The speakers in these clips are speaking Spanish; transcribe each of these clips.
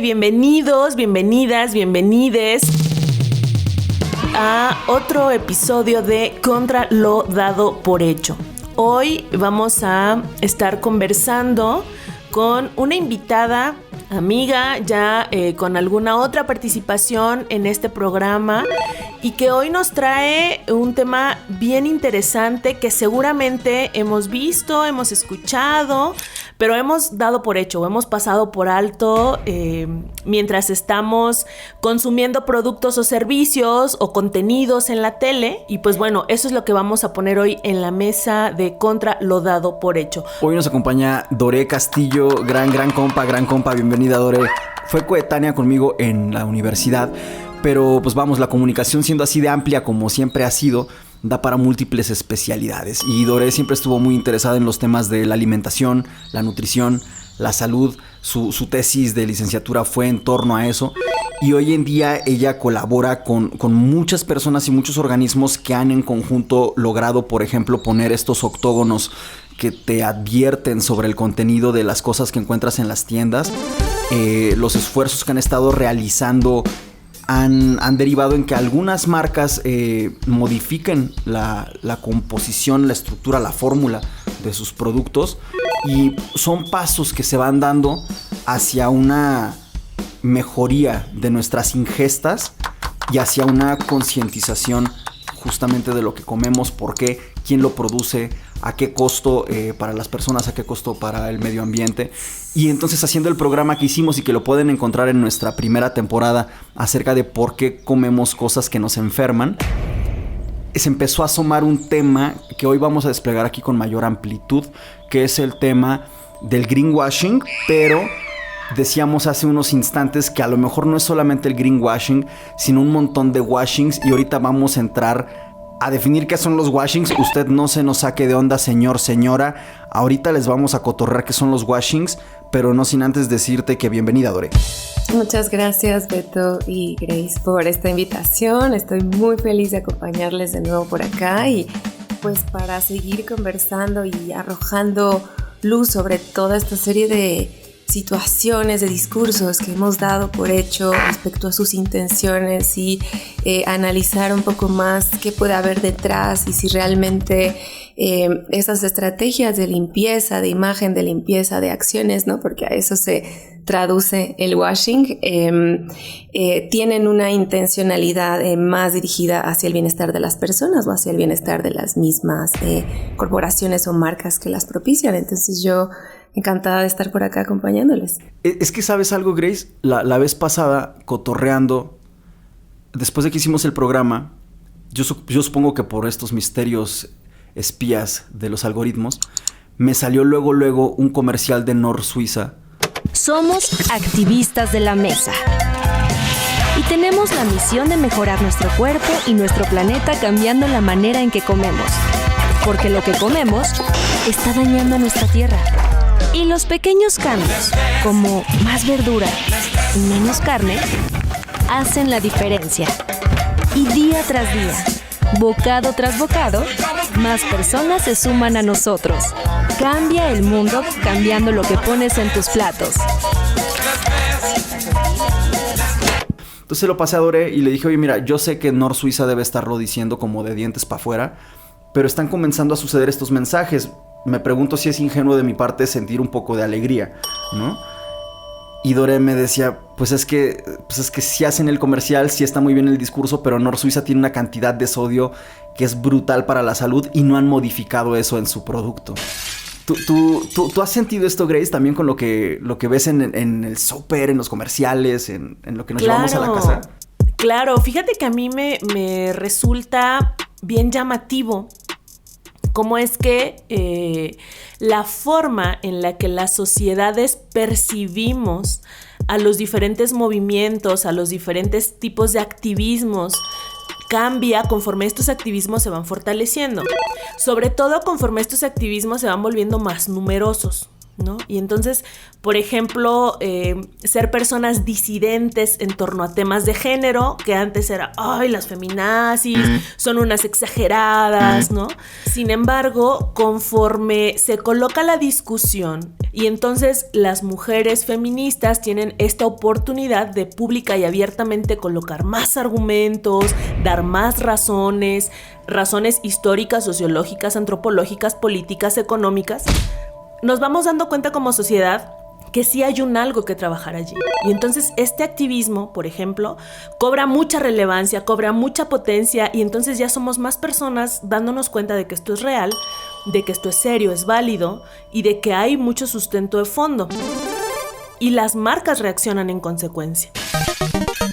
Bienvenidos, bienvenidas, bienvenides a otro episodio de Contra lo dado por hecho. Hoy vamos a estar conversando con una invitada, amiga, ya con alguna otra participación en este programa y que hoy nos trae un tema bien interesante que seguramente hemos visto, hemos escuchado, pero hemos dado por hecho, hemos pasado por alto mientras estamos consumiendo productos o servicios o contenidos en la tele. Y pues bueno, eso es lo que vamos a poner hoy en la mesa de Contra lo dado por hecho. Hoy nos acompaña Doré Castillo, gran compa, bienvenida Doré. Fue coetánea conmigo en la universidad, pero pues vamos, la comunicación siendo así de amplia como siempre ha sido, da para múltiples especialidades. Y Doré siempre estuvo muy interesada en los temas de la alimentación, la nutrición, la salud. Su tesis de licenciatura fue en torno a eso. Y hoy en día ella colabora con muchas personas y muchos organismos que han en conjunto logrado, por ejemplo, poner estos octógonos que te advierten sobre el contenido de las cosas que encuentras en las tiendas. Los esfuerzos que han estado realizando han derivado en que algunas marcas modifiquen la composición, la estructura, la fórmula de sus productos, y son pasos que se van dando hacia una mejoría de nuestras ingestas y hacia una concientización justamente de lo que comemos, por qué, quién lo produce, a qué costo para las personas, a qué costo para el medio ambiente. Y entonces, haciendo el programa que hicimos y que lo pueden encontrar en nuestra primera temporada acerca de por qué comemos cosas que nos enferman, se empezó a asomar un tema que hoy vamos a desplegar aquí con mayor amplitud, que es el tema del greenwashing. Pero decíamos hace unos instantes que a lo mejor no es solamente el greenwashing, sino un montón de washings, y ahorita vamos a entrar a definir qué son los washings. Usted no se nos saque de onda, señor, señora. Ahorita les vamos a cotorrear qué son los washings, pero no sin antes decirte que bienvenida, Doré. Muchas gracias, Beto y Grace, por esta invitación. Estoy muy feliz de acompañarles de nuevo por acá y pues para seguir conversando y arrojando luz sobre toda esta serie de situaciones, de discursos que hemos dado por hecho respecto a sus intenciones, y analizar un poco más qué puede haber detrás y si realmente esas estrategias de limpieza, de imagen, de limpieza, de acciones, ¿no? Porque a eso se traduce el washing, tienen una intencionalidad más dirigida hacia el bienestar de las personas o hacia el bienestar de las mismas corporaciones o marcas que las propician. Entonces yo encantada de estar por acá acompañándoles. Es que, ¿sabes algo, Grace? La vez pasada, cotorreando, después de que hicimos el programa, yo supongo que por estos misterios espías de los algoritmos, me salió luego un comercial de Nor Suiza. Somos activistas de la mesa y tenemos la misión de mejorar nuestro cuerpo y nuestro planeta cambiando la manera en que comemos, porque lo que comemos está dañando a nuestra tierra. Y los pequeños cambios, como más verdura y menos carne, hacen la diferencia. Y día tras día, bocado tras bocado, más personas se suman a nosotros. Cambia el mundo cambiando lo que pones en tus platos. Entonces se lo pasé a Doré y le dije, oye, mira, yo sé que Nor Suiza debe estarlo diciendo como de dientes para afuera, pero están comenzando a suceder estos mensajes. Me pregunto si es ingenuo de mi parte sentir un poco de alegría, ¿no? Y Doré me decía, pues es que sí hacen el comercial, sí está muy bien el discurso, pero Nor Suiza tiene una cantidad de sodio que es brutal para la salud y no han modificado eso en su producto. ¿Tú has sentido esto, Grace, también con lo que ves en el súper, en los comerciales, en lo que nos llevamos a la casa? Claro, fíjate que a mí me resulta bien llamativo cómo es que la forma en la que las sociedades percibimos a los diferentes movimientos, a los diferentes tipos de activismos, cambia conforme estos activismos se van fortaleciendo. Sobre todo conforme estos activismos se van volviendo más numerosos. ¿no? Y entonces, por ejemplo, ser personas disidentes en torno a temas de género, que antes era, ay, las feminazis son unas exageradas, ¿no? Sin embargo, conforme se coloca la discusión y entonces las mujeres feministas tienen esta oportunidad de pública y abiertamente colocar más argumentos, dar más razones históricas, sociológicas, antropológicas, políticas, económicas, nos vamos dando cuenta como sociedad que sí hay algo que trabajar allí. Y entonces este activismo, por ejemplo, cobra mucha relevancia, cobra mucha potencia, y entonces ya somos más personas dándonos cuenta de que esto es real, de que esto es serio, es válido, y de que hay mucho sustento de fondo. Y las marcas reaccionan en consecuencia,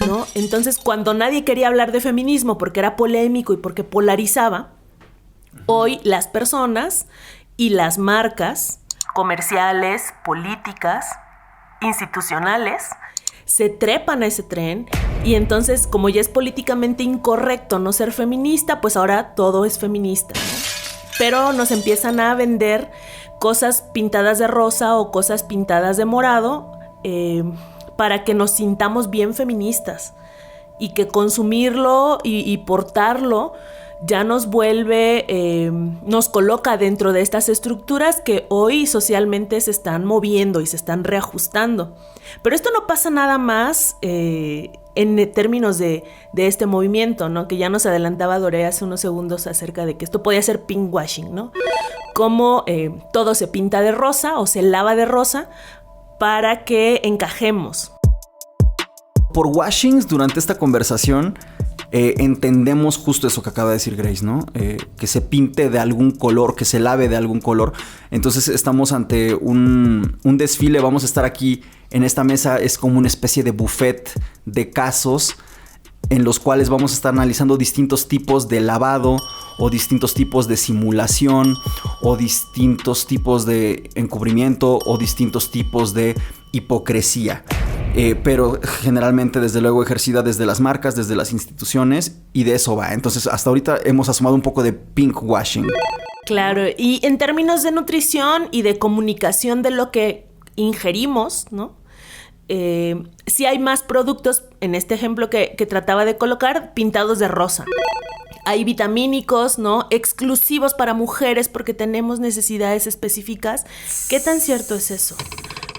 ¿no? Entonces, cuando nadie quería hablar de feminismo porque era polémico y porque polarizaba, hoy las personas y las marcas comerciales, políticas, institucionales, se trepan a ese tren, y entonces, como ya es políticamente incorrecto no ser feminista, pues ahora todo es feminista, ¿no? Pero nos empiezan a vender cosas pintadas de rosa o cosas pintadas de morado para que nos sintamos bien feministas, y que consumirlo y portarlo ya nos vuelve, nos coloca dentro de estas estructuras que hoy socialmente se están moviendo y se están reajustando. Pero esto no pasa nada más en términos de este movimiento, ¿no? Que ya nos adelantaba Doré hace unos segundos acerca de que esto podía ser pinkwashing, ¿no? Como todo se pinta de rosa o se lava de rosa para que encajemos. Por washings, durante esta conversación, entendemos justo eso que acaba de decir Grace, ¿no? Que se pinte de algún color, que se lave de algún color. Entonces estamos ante un desfile. Vamos a estar aquí en esta mesa. Es como una especie de buffet de casos en los cuales vamos a estar analizando distintos tipos de lavado, o distintos tipos de simulación, o distintos tipos de encubrimiento, o distintos tipos de hipocresía. Pero generalmente, desde luego, ejercida desde las marcas, desde las instituciones, y de eso va. Entonces, hasta ahorita hemos asomado un poco de pinkwashing. Claro, y en términos de nutrición y de comunicación de lo que ingerimos, ¿no? Sí hay más productos, en este ejemplo que trataba de colocar, pintados de rosa. Hay vitamínicos, ¿no? Exclusivos para mujeres porque tenemos necesidades específicas. ¿Qué tan cierto es eso?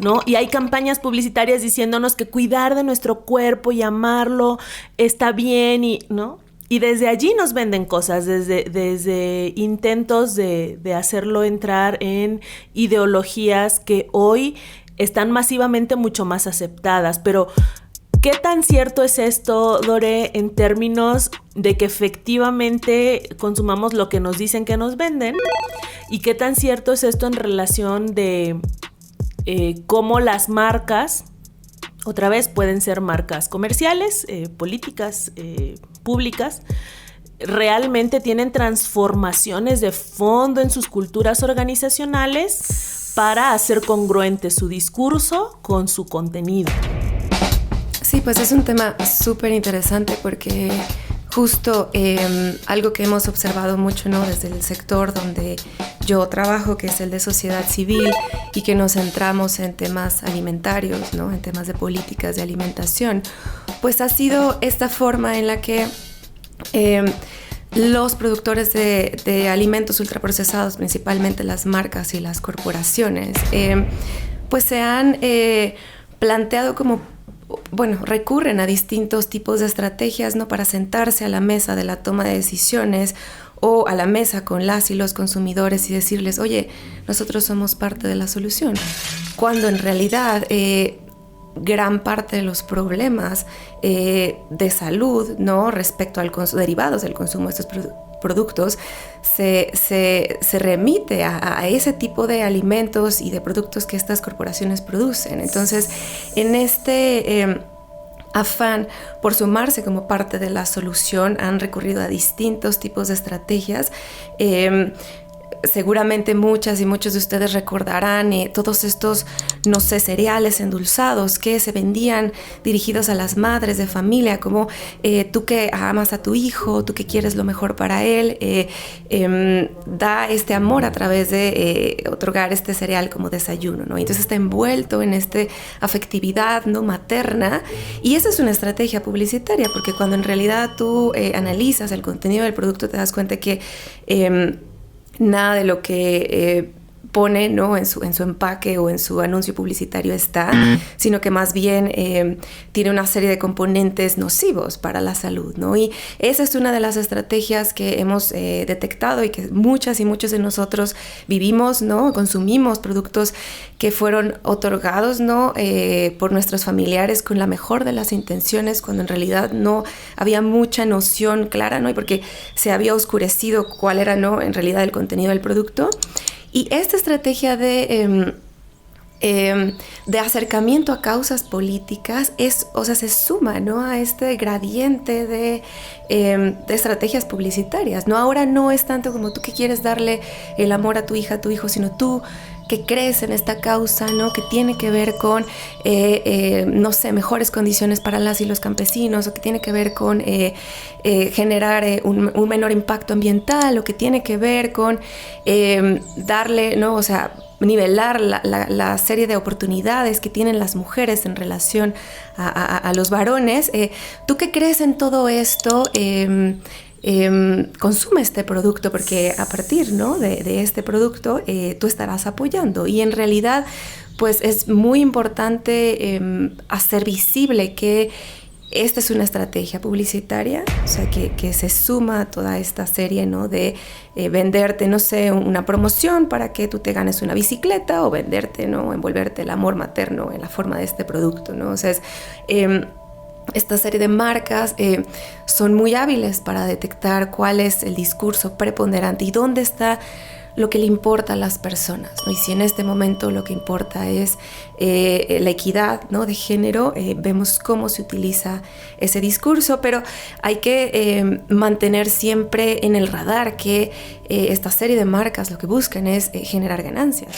¿No? Y hay campañas publicitarias diciéndonos que cuidar de nuestro cuerpo y amarlo está bien, y, ¿no? Y desde allí nos venden cosas, desde intentos de hacerlo entrar en ideologías que hoy están masivamente mucho más aceptadas. Pero ¿qué tan cierto es esto, Doré, en términos de que efectivamente consumamos lo que nos dicen que nos venden? ¿Y qué tan cierto es esto en relación de cómo las marcas, otra vez pueden ser marcas comerciales, políticas, públicas, realmente tienen transformaciones de fondo en sus culturas organizacionales para hacer congruente su discurso con su contenido? Sí, pues es un tema súper interesante porque justo algo que hemos observado mucho, ¿no? Desde el sector donde yo trabajo, que es el de sociedad civil, y que nos centramos en temas alimentarios, ¿no? En temas de políticas de alimentación, pues ha sido esta forma en la que los productores de alimentos ultraprocesados, principalmente las marcas y las corporaciones, pues se han planteado como, bueno, recurren a distintos tipos de estrategias, ¿no? Para sentarse a la mesa de la toma de decisiones o a la mesa con las y los consumidores y decirles, oye, nosotros somos parte de la solución. Cuando en realidad gran parte de los problemas de salud, ¿no? Respecto al derivados del consumo de estos productos se remite a ese tipo de alimentos y de productos que estas corporaciones producen. Entonces, en este afán por sumarse como parte de la solución, han recurrido a distintos tipos de estrategias seguramente muchas y muchos de ustedes recordarán todos estos, no sé, cereales endulzados que se vendían dirigidos a las madres de familia, como tú que amas a tu hijo, tú que quieres lo mejor para él, da este amor a través de otorgar este cereal como desayuno, ¿no? Entonces está envuelto en esta afectividad, ¿no?, materna, y esa es una estrategia publicitaria, porque cuando en realidad tú analizas el contenido del producto te das cuenta que nada de lo que pone, ¿no?, en su empaque o en su anuncio publicitario está, sino que más bien tiene una serie de componentes nocivos para la salud, ¿no? Y esa es una de las estrategias que hemos detectado y que muchas y muchos de nosotros vivimos, ¿no? Consumimos productos que fueron otorgados, ¿no?, por nuestros familiares con la mejor de las intenciones, cuando en realidad no había mucha noción clara, ¿no? Y porque se había oscurecido cuál era, ¿no?, en realidad el contenido del producto. Y esta estrategia de acercamiento a causas políticas se suma, ¿no?, a este gradiente de estrategias publicitarias, ¿no? Ahora no es tanto como tú que quieres darle el amor a tu hija, a tu hijo, sino tú que crees en esta causa, ¿no?, que tiene que ver con, no sé, mejores condiciones para las y los campesinos, o que tiene que ver con generar un menor impacto ambiental, o que tiene que ver con darle, ¿no?, o sea, nivelar la serie de oportunidades que tienen las mujeres en relación a los varones. ¿Tú qué crees en todo esto? Consume este producto, porque a partir, ¿no?, de este producto tú estarás apoyando, y en realidad pues es muy importante hacer visible que esta es una estrategia publicitaria, o sea, que se suma a toda esta serie, ¿no?, de venderte, no sé, una promoción para que tú te ganes una bicicleta, o venderte, ¿no?, envolverte el amor materno en la forma de este producto, ¿no? O sea, esta serie de marcas son muy hábiles para detectar cuál es el discurso preponderante y dónde está lo que le importa a las personas, ¿no? Y si en este momento lo que importa es la equidad, ¿no?, de género, vemos cómo se utiliza ese discurso, pero hay que mantener siempre en el radar que esta serie de marcas lo que buscan es generar ganancias.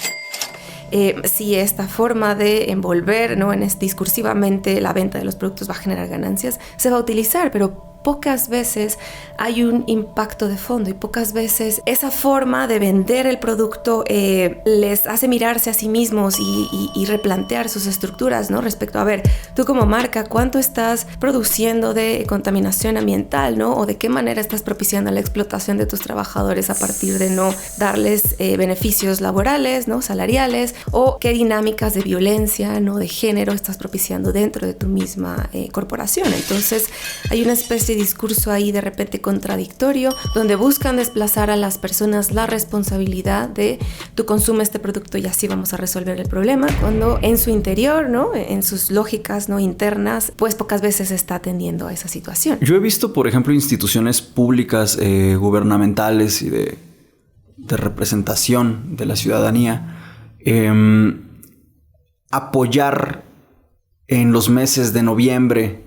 Si esta forma de envolver, ¿no?, discursivamente la venta de los productos va a generar ganancias, se va a utilizar, pero pocas veces hay un impacto de fondo, y pocas veces esa forma de vender el producto les hace mirarse a sí mismos y replantear sus estructuras, ¿no?, respecto a ver, tú como marca, ¿cuánto estás produciendo de contaminación ambiental, ¿no?, o de qué manera estás propiciando la explotación de tus trabajadores a partir de no darles beneficios laborales, ¿no?, salariales, o qué dinámicas de violencia, ¿no?, de género estás propiciando dentro de tu misma corporación? Entonces hay una especie de discurso ahí de repente contradictorio, donde buscan desplazar a las personas la responsabilidad de tú consumes este producto y así vamos a resolver el problema, cuando en su interior, ¿no?, en sus lógicas, ¿no?, internas, pues pocas veces se está atendiendo a esa situación. Yo he visto, por ejemplo, instituciones públicas, gubernamentales y de representación de la ciudadanía apoyar en los meses de noviembre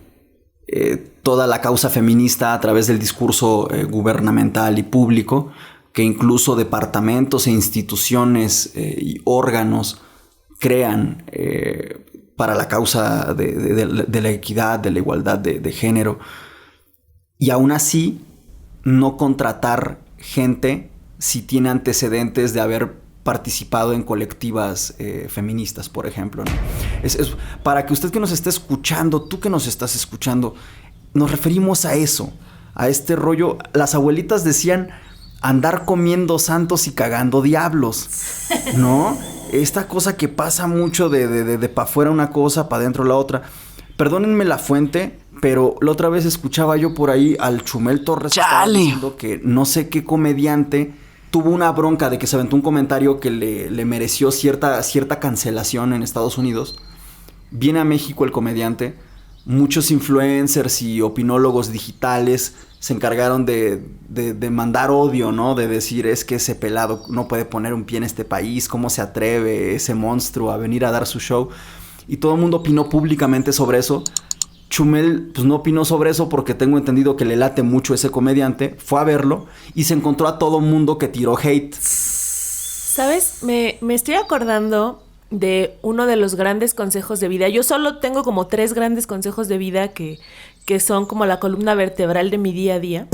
toda la causa feminista a través del discurso gubernamental y público, que incluso departamentos e instituciones y órganos crean para la causa de la equidad, de la igualdad de género, y aún así no contratar gente si tiene antecedentes de haber participado en colectivas feministas, por ejemplo, ¿no? Es para que usted que nos esté escuchando, tú que nos estás escuchando, nos referimos a eso, a este rollo. Las abuelitas decían andar comiendo santos y cagando diablos, ¿no? Esta cosa que pasa mucho de pa' afuera una cosa, pa' adentro la otra. Perdónenme la fuente, pero la otra vez escuchaba yo por ahí al Chumel Torres diciendo que no sé qué comediante tuvo una bronca de que se aventó un comentario que le mereció cierta cancelación en Estados Unidos. Viene a México el comediante. Muchos influencers y opinólogos digitales se encargaron de mandar odio, ¿no? De decir, es que ese pelado no puede poner un pie en este país, ¿cómo se atreve ese monstruo a venir a dar su show? Y todo el mundo opinó públicamente sobre eso. Chumel pues no opinó sobre eso porque tengo entendido que le late mucho ese comediante. Fue a verlo y se encontró a todo mundo que tiró hate. ¿Sabes? Me estoy acordando de uno de los grandes consejos de vida. Yo solo tengo como 3 grandes consejos de vida que son como la columna vertebral de mi día a día.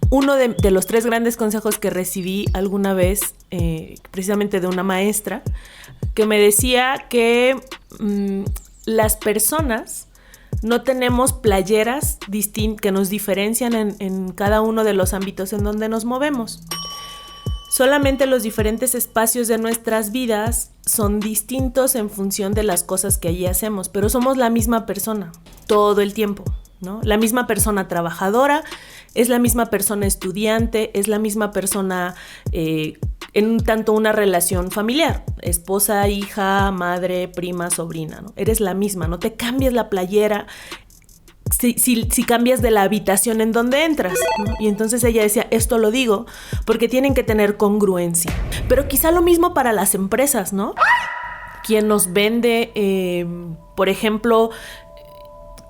Uno de los 3 grandes consejos que recibí alguna vez, precisamente de una maestra, que me decía que las personas no tenemos playeras que nos diferencian en cada uno de los ámbitos en donde nos movemos. Solamente los diferentes espacios de nuestras vidas son distintos en función de las cosas que allí hacemos, pero somos la misma persona todo el tiempo, ¿no? La misma persona trabajadora, es la misma persona estudiante, es la misma persona en tanto una relación familiar, esposa, hija, madre, prima, sobrina, ¿no? Eres la misma, no te cambias la playera si cambias de la habitación en donde entras, ¿no? Y entonces ella decía, esto lo digo porque tienen que tener congruencia. Pero quizá lo mismo para las empresas, ¿no? Quien nos vende, por ejemplo,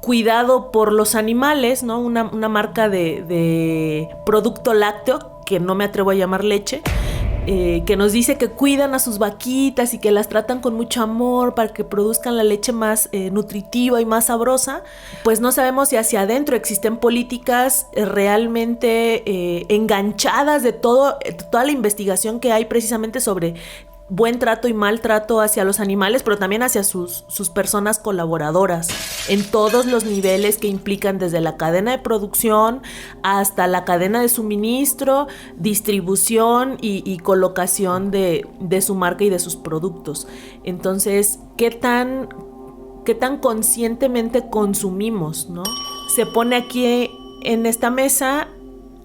cuidado por los animales, ¿no? Una marca de producto lácteo, que no me atrevo a llamar leche, que nos dice que cuidan a sus vaquitas y que las tratan con mucho amor para que produzcan la leche más nutritiva y más sabrosa. Pues no sabemos si hacia adentro existen políticas realmente enganchadas de toda la investigación que hay precisamente sobre buen trato y mal trato hacia los animales, pero también hacia sus personas colaboradoras, en todos los niveles que implican, desde la cadena de producción hasta la cadena de suministro, distribución y colocación de su marca y de sus productos. Entonces, ¿qué tan conscientemente consumimos, ¿no? Se pone aquí en esta mesa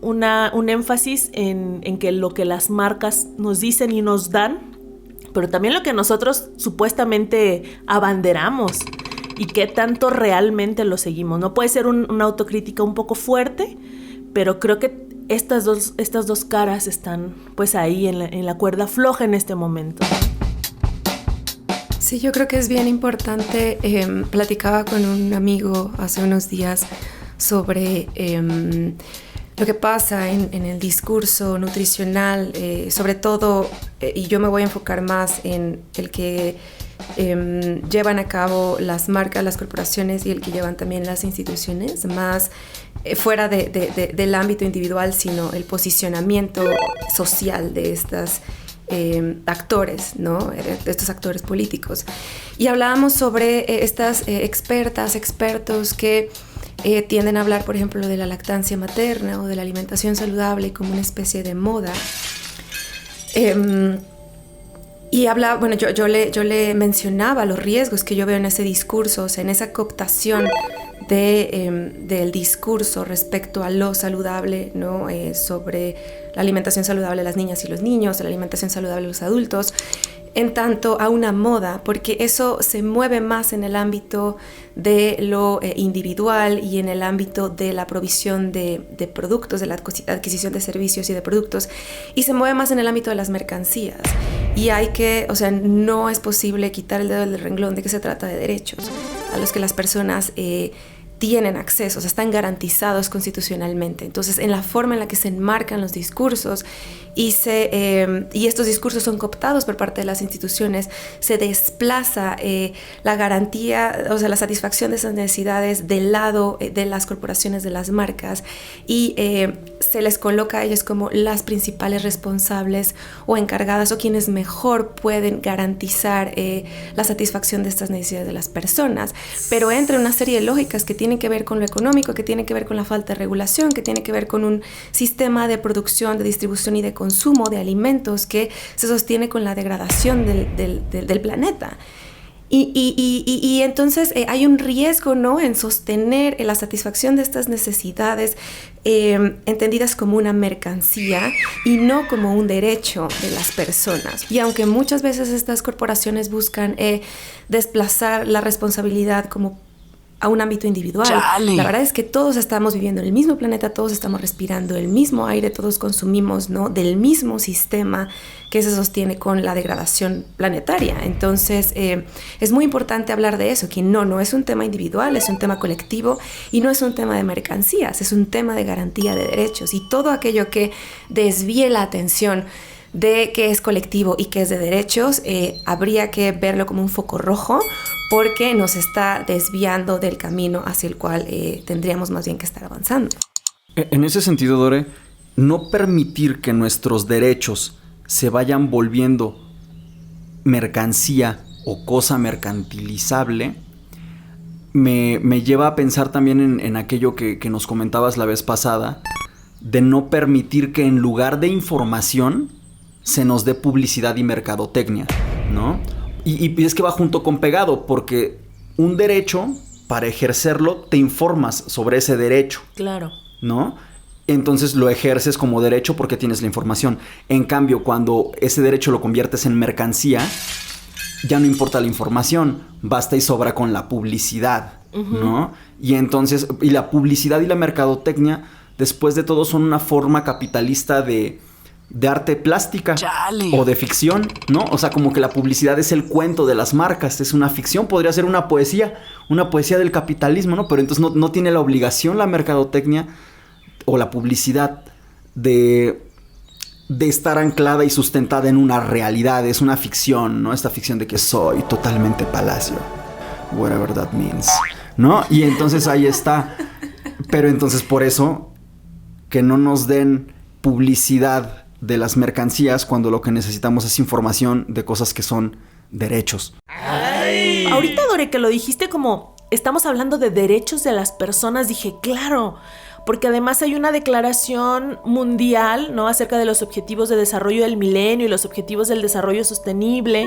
un énfasis en que lo que las marcas nos dicen y nos dan, pero también lo que nosotros supuestamente abanderamos y qué tanto realmente lo seguimos, ¿no? Puede ser una autocrítica un poco fuerte, pero creo que estas dos caras están pues ahí en la cuerda floja en este momento. Sí, yo creo que es bien importante. Platicaba con un amigo hace unos días sobre lo que pasa en el discurso nutricional, sobre todo, y yo me voy a enfocar más en el que llevan a cabo las marcas, las corporaciones, y el que llevan también las instituciones, más fuera del ámbito individual, sino el posicionamiento social de estas actores, ¿no? De estos actores políticos. Y hablábamos sobre estas expertos que tienden a hablar, por ejemplo, de la lactancia materna o de la alimentación saludable como una especie de moda. Y hablaba, bueno, yo le mencionaba los riesgos que yo veo en ese discurso, o sea, en esa cooptación del discurso respecto a lo saludable, ¿no? Sobre la alimentación saludable de las niñas y los niños, la alimentación saludable de los adultos, en tanto a una moda, porque eso se mueve más en el ámbito de lo individual y en el ámbito de la provisión de productos, de la adquisición de servicios y de productos, y se mueve más en el ámbito de las mercancías. Y no es posible quitar el dedo del renglón de que se trata de derechos a los que las personas tienen acceso, o sea, están garantizados constitucionalmente. Entonces, en la forma en la que se enmarcan los discursos y estos discursos son cooptados por parte de las instituciones, se desplaza la garantía, o sea, la satisfacción de esas necesidades del lado de las corporaciones, de las marcas, y se les coloca a ellos como las principales responsables o encargadas o quienes mejor pueden garantizar la satisfacción de estas necesidades de las personas. Pero entra una serie de lógicas que tienen que ver con lo económico, que tienen que ver con la falta de regulación, que tiene que ver con un sistema de producción, de distribución y de consumo de alimentos que se sostiene con la degradación del planeta. Y entonces hay un riesgo, ¿no?, en sostener la satisfacción de estas necesidades entendidas como una mercancía y no como un derecho de las personas. Y aunque muchas veces estas corporaciones buscan desplazar la responsabilidad como a un ámbito individual, ¡chale!, la verdad es que todos estamos viviendo en el mismo planeta, todos estamos respirando el mismo aire, todos consumimos, ¿no?, del mismo sistema que se sostiene con la degradación planetaria. Entonces es muy importante hablar de eso, que no es un tema individual, es un tema colectivo y no es un tema de mercancías, es un tema de garantía de derechos, y todo aquello que desvíe la atención de qué es colectivo y qué es de derechos, habría que verlo como un foco rojo porque nos está desviando del camino hacia el cual tendríamos más bien que estar avanzando. En ese sentido, Dore, no permitir que nuestros derechos se vayan volviendo mercancía o cosa mercantilizable me lleva a pensar también en aquello que nos comentabas la vez pasada, de no permitir que en lugar de información se nos dé publicidad y mercadotecnia, ¿no? Y es que va junto con pegado, porque un derecho, para ejercerlo, te informas sobre ese derecho. Claro. ¿No? Entonces lo ejerces como derecho porque tienes la información. En cambio, cuando ese derecho lo conviertes en mercancía, ya no importa la información, basta y sobra con la publicidad, ¿no? Y entonces, y la publicidad y la mercadotecnia, después de todo, son una forma capitalista de arte plástica. ¡Chale! O de ficción, ¿no? O sea, como que la publicidad es el cuento de las marcas, es una ficción, podría ser una poesía del capitalismo, ¿no? Pero entonces no tiene la obligación la mercadotecnia o la publicidad de estar anclada y sustentada en una realidad. Es una ficción, ¿no? Esta ficción de que soy totalmente Palacio, whatever that means, ¿no? Y entonces ahí está. Pero entonces por eso que no nos den publicidad de las mercancías cuando lo que necesitamos es información de cosas que son derechos. Ay. Ahorita, Dore, que lo dijiste como estamos hablando de derechos de las personas, dije, claro, porque además hay una declaración mundial, ¿no?, acerca de los objetivos de desarrollo del milenio y los objetivos del desarrollo sostenible,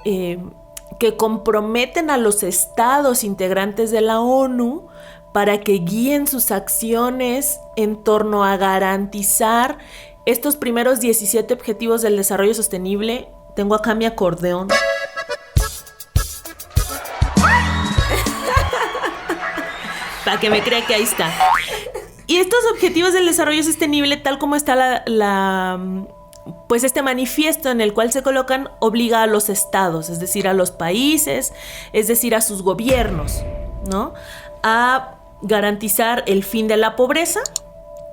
que comprometen a los estados integrantes de la ONU para que guíen sus acciones en torno a garantizar estos primeros 17 objetivos del desarrollo sostenible. Tengo acá mi acordeón. Para que me crea que ahí está. Y estos objetivos del desarrollo sostenible, tal como está pues este manifiesto en el cual se colocan, obliga a los estados, es decir, a los países, es decir, a sus gobiernos, ¿no?, a garantizar el fin de la pobreza,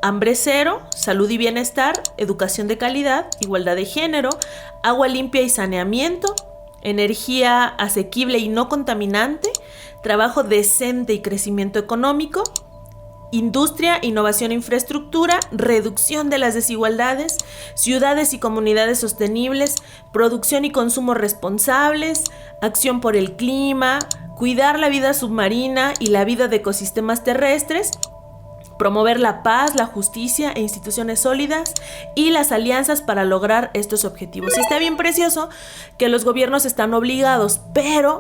hambre cero, salud y bienestar, educación de calidad, igualdad de género, agua limpia y saneamiento, energía asequible y no contaminante, trabajo decente y crecimiento económico, industria, innovación e infraestructura, reducción de las desigualdades, ciudades y comunidades sostenibles, producción y consumo responsables, acción por el clima, cuidar la vida submarina y la vida de ecosistemas terrestres, promover la paz, la justicia e instituciones sólidas y las alianzas para lograr estos objetivos. Y está bien precioso que los gobiernos están obligados, pero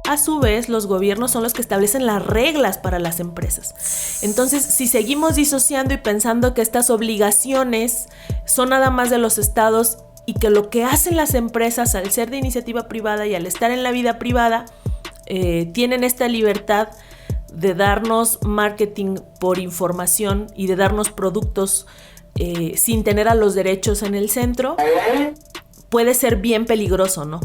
a su vez los gobiernos son los que establecen las reglas para las empresas. Entonces, si seguimos disociando y pensando que estas obligaciones son nada más de los estados y que lo que hacen las empresas al ser de iniciativa privada y al estar en la vida privada tienen esta libertad de darnos marketing por información y de darnos productos sin tener a los derechos en el centro, puede ser bien peligroso, ¿no?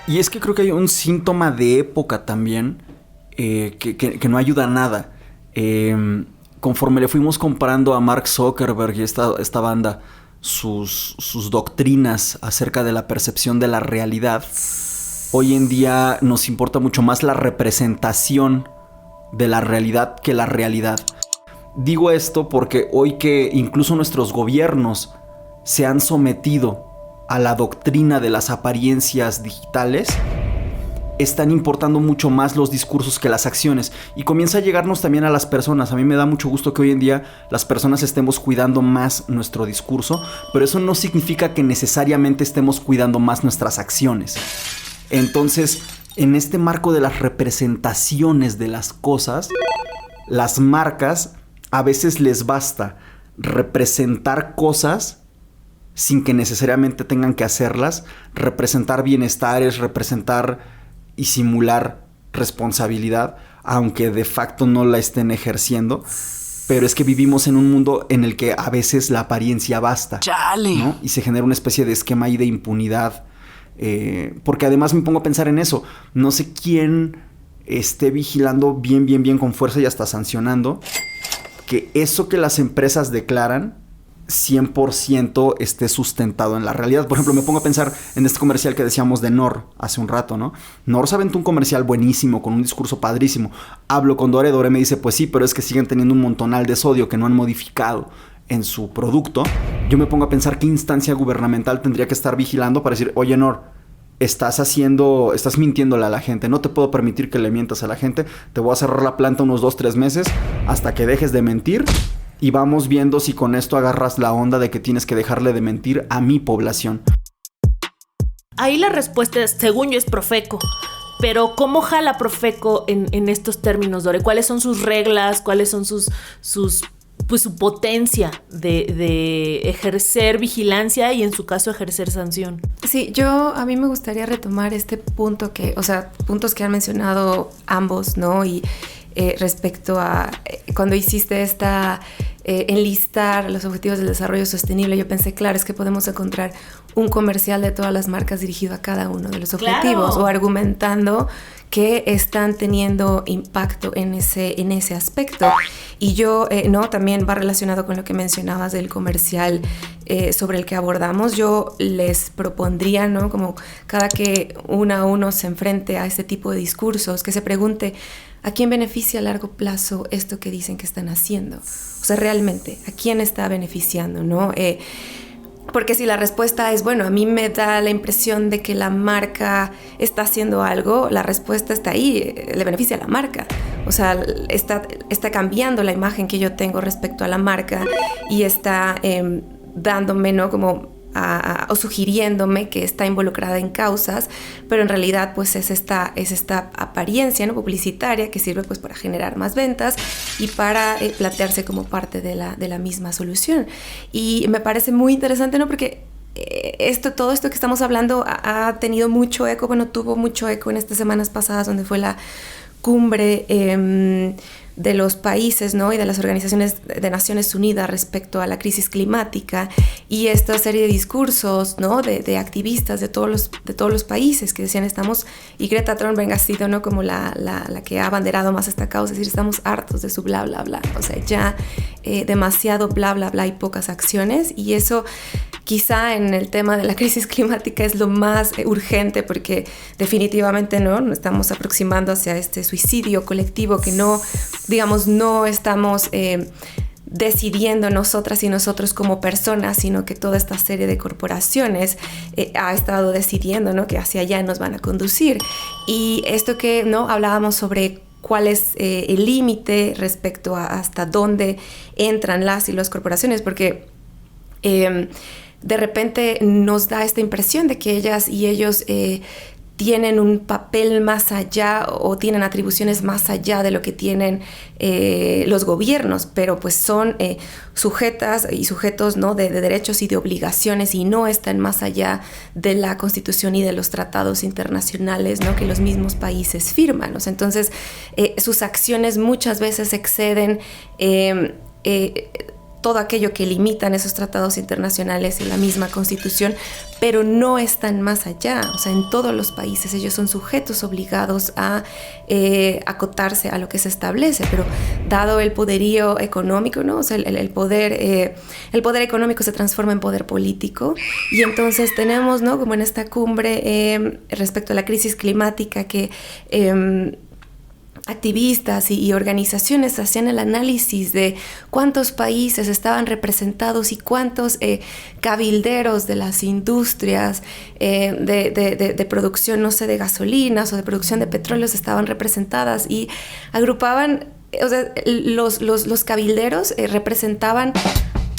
Y es que creo que hay un síntoma de época también que no ayuda a nada. Conforme le fuimos comparando a Mark Zuckerberg y esta banda sus doctrinas acerca de la percepción de la realidad, hoy en día nos importa mucho más la representación de la realidad que la realidad. Digo esto porque hoy que incluso nuestros gobiernos se han sometido a la doctrina de las apariencias digitales, están importando mucho más los discursos que las acciones, y comienza a llegarnos también a las personas. A mí me da mucho gusto que hoy en día las personas estemos cuidando más nuestro discurso, pero eso no significa que necesariamente estemos cuidando más nuestras acciones. Entonces, en este marco de las representaciones de las cosas, las marcas a veces les basta representar cosas sin que necesariamente tengan que hacerlas, representar bienestares, representar y simular responsabilidad, aunque de facto no la estén ejerciendo. Pero es que vivimos en un mundo en el que a veces la apariencia basta, ¿no? Y se genera una especie de esquema ahí de impunidad. Porque además me pongo a pensar en eso. No sé quién esté vigilando bien con fuerza y hasta sancionando que eso que las empresas declaran 100% esté sustentado en la realidad. Por ejemplo, me pongo a pensar en este comercial que decíamos de Knorr hace un rato, ¿no? Knorr se aventó un comercial buenísimo, con un discurso padrísimo. Hablo con Dore, Dore me dice, pues sí, pero es que siguen teniendo un montonal de sodio que no han modificado en su producto. Yo me pongo a pensar qué instancia gubernamental tendría que estar vigilando para decir, oye, Knorr, estás mintiéndole a la gente, no te puedo permitir que le mientas a la gente, te voy a cerrar la planta unos 2-3 meses hasta que dejes de mentir. Y vamos viendo si con esto agarras la onda de que tienes que dejarle de mentir a mi población. Ahí la respuesta, según yo, es Profeco. Pero ¿cómo jala Profeco en estos términos, Dore? ¿Cuáles son sus reglas? ¿Cuáles son su potencia de ejercer vigilancia y, en su caso, ejercer sanción? Sí, a mí me gustaría retomar este punto puntos que han mencionado ambos, ¿no? Y respecto a cuando hiciste enlistar los objetivos del desarrollo sostenible, yo pensé, claro, es que podemos encontrar un comercial de todas las marcas dirigido a cada uno de los objetivos, claro, o argumentando que están teniendo impacto en ese aspecto. Y también va relacionado con lo que mencionabas del comercial sobre el que abordamos. Yo les propondría, ¿no?, como cada que uno se enfrente a este tipo de discursos, que se pregunte, ¿a quién beneficia a largo plazo esto que dicen que están haciendo? O sea, realmente, ¿a quién está beneficiando, no? Porque si la respuesta es, bueno, a mí me da la impresión de que la marca está haciendo algo, la respuesta está ahí, le beneficia a la marca. O sea, está cambiando la imagen que yo tengo respecto a la marca y está dándome, ¿no?, como o sugiriéndome que está involucrada en causas, pero en realidad pues es esta apariencia, ¿no?, publicitaria, que sirve pues para generar más ventas y para plantearse como parte de la misma solución. Y me parece muy interesante, ¿no?, porque todo esto que estamos hablando ha tenido mucho eco, tuvo mucho eco en estas semanas pasadas, donde fue la cumbre de los países, ¿no?, y de las organizaciones de Naciones Unidas respecto a la crisis climática, y esta serie de discursos, ¿no?, de activistas de todos los países que decían y Greta Thunberg ha sido, ¿no?, como la que ha abanderado más esta causa, es decir, estamos hartos de su bla bla bla, o sea, ya demasiado bla bla bla y pocas acciones. Y eso quizá en el tema de la crisis climática es lo más urgente, porque definitivamente no estamos aproximando hacia este suicidio colectivo que no estamos decidiendo nosotras y nosotros como personas, sino que toda esta serie de corporaciones ha estado decidiendo, ¿no?, que hacia allá nos van a conducir. Y esto que no hablábamos sobre cuál es el límite respecto a hasta dónde entran las y las corporaciones, porque de repente nos da esta impresión de que ellas y ellos tienen un papel más allá o tienen atribuciones más allá de lo que tienen los gobiernos, pero pues son sujetas y sujetos, ¿no?, de derechos y de obligaciones, y no están más allá de la Constitución y de los tratados internacionales, ¿no?, que los mismos países firman. O sea, entonces sus acciones muchas veces exceden todo aquello que limitan esos tratados internacionales y la misma Constitución, pero no están más allá. O sea, en todos los países ellos son sujetos obligados a acotarse a lo que se establece, pero dado el poderío económico, ¿no?, o sea, el poder económico se transforma en poder político, y entonces tenemos, ¿no?, como en esta cumbre respecto a la crisis climática, que activistas y organizaciones hacían el análisis de cuántos países estaban representados y cuántos cabilderos de las industrias de producción, no sé, de gasolinas o de producción de petróleos estaban representadas, y agrupaban, o sea, los cabilderos representaban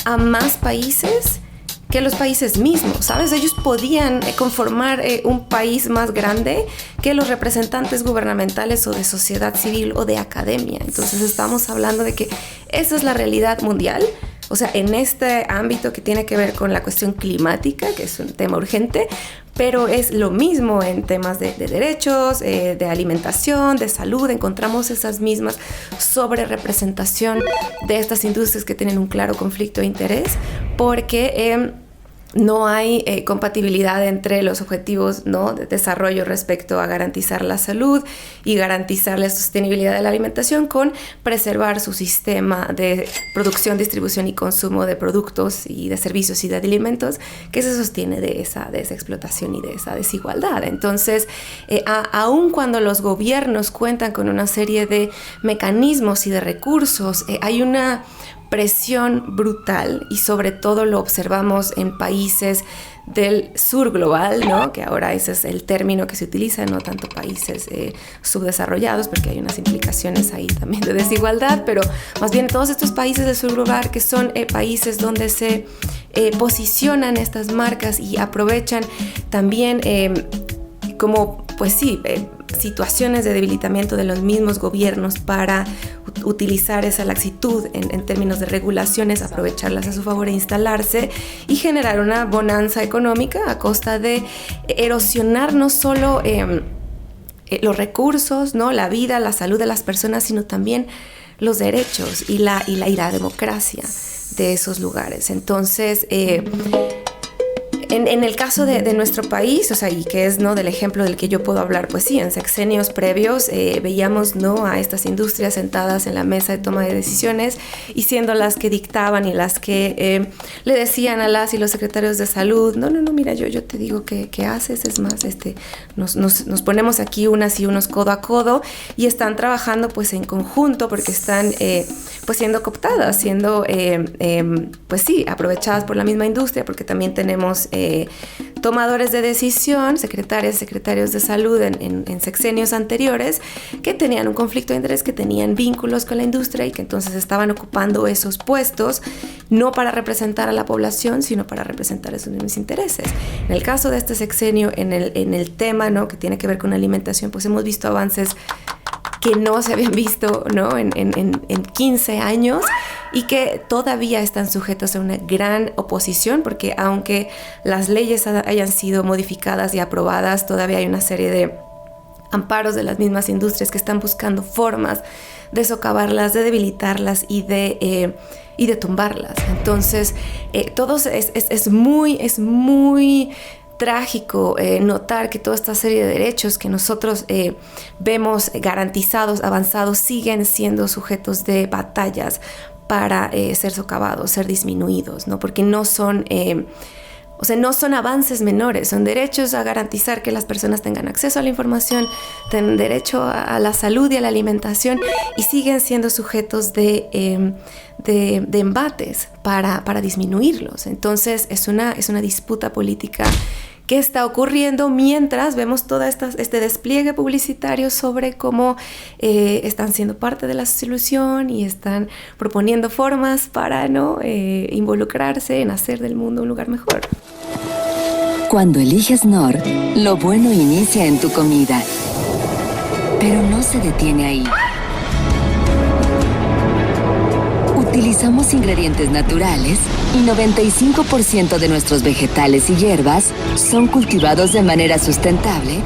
a más países que los países mismos, ¿sabes? Ellos podían conformar un país más grande que los representantes gubernamentales o de sociedad civil o de academia. Entonces estamos hablando de que esa es la realidad mundial. O sea, en este ámbito que tiene que ver con la cuestión climática, que es un tema urgente, pero es lo mismo en temas de derechos, de alimentación, de salud. Encontramos esas mismas sobrerepresentación de estas industrias que tienen un claro conflicto de interés, porque no hay compatibilidad entre los objetivos, ¿no?, de desarrollo respecto a garantizar la salud y garantizar la sostenibilidad de la alimentación con preservar su sistema de producción, distribución y consumo de productos y de servicios y de alimentos que se sostiene de esa explotación y de esa desigualdad. Entonces, aun cuando los gobiernos cuentan con una serie de mecanismos y de recursos, hay una presión brutal, y sobre todo lo observamos en países del sur global, ¿no?, que ahora ese es el término que se utiliza, no tanto países subdesarrollados, porque hay unas implicaciones ahí también de desigualdad, pero más bien todos estos países del sur global que son países donde se posicionan estas marcas y aprovechan también como, pues sí, situaciones de debilitamiento de los mismos gobiernos para utilizar esa laxitud en términos de regulaciones, aprovecharlas a su favor e instalarse y generar una bonanza económica a costa de erosionar no solo los recursos, ¿no?, la vida, la salud de las personas, sino también los derechos y la democracia de esos lugares. Entonces, en el caso de nuestro país, o sea, y que es, ¿no?, del ejemplo del que yo puedo hablar, pues sí, en sexenios previos veíamos, ¿no?, a estas industrias sentadas en la mesa de toma de decisiones y siendo las que dictaban y las que le decían a las y los secretarios de salud, no, mira, yo te digo qué haces, es más, nos ponemos aquí unas y unos codo a codo y están trabajando pues en conjunto porque están pues siendo cooptadas, siendo pues sí, aprovechadas por la misma industria, porque también tenemos tomadores de decisión, secretarios de salud en sexenios anteriores que tenían un conflicto de interés, que tenían vínculos con la industria y que entonces estaban ocupando esos puestos no para representar a la población, sino para representar esos mismos intereses. En el caso de este sexenio, en el tema, ¿no?, que tiene que ver con alimentación, pues hemos visto avances que no se habían visto, ¿no?, en 15 años y que todavía están sujetos a una gran oposición, porque aunque las leyes hayan sido modificadas y aprobadas, todavía hay una serie de amparos de las mismas industrias que están buscando formas de socavarlas, de debilitarlas y de tumbarlas. Entonces, es muy trágico notar que toda esta serie de derechos que nosotros vemos garantizados, avanzados, siguen siendo sujetos de batallas para ser socavados, ser disminuidos, ¿no? Porque no son avances menores, son derechos a garantizar que las personas tengan acceso a la información, tengan derecho a la salud y a la alimentación, y siguen siendo sujetos de embates para disminuirlos. Entonces es una disputa política que está ocurriendo mientras vemos todo este despliegue publicitario sobre cómo están siendo parte de la solución y están proponiendo formas para no involucrarse en hacer del mundo un lugar mejor. Cuando eliges Knorr, lo bueno inicia en tu comida, pero no se detiene ahí. Utilizamos ingredientes naturales y 95% de nuestros vegetales y hierbas son cultivados de manera sustentable,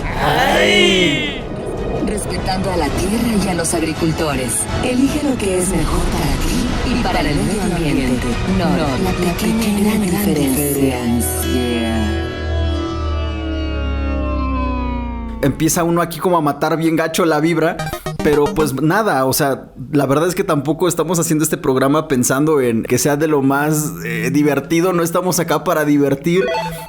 respetando a la tierra y a los agricultores. Elige lo que es mejor para ti y para el medio ambiente. Knorr, la pequeña gran diferencia. Empieza uno aquí como a matar bien gacho la vibra. Pero pues nada, o sea, la verdad es que tampoco estamos haciendo este programa pensando en que sea de lo más divertido. No estamos acá para divertir,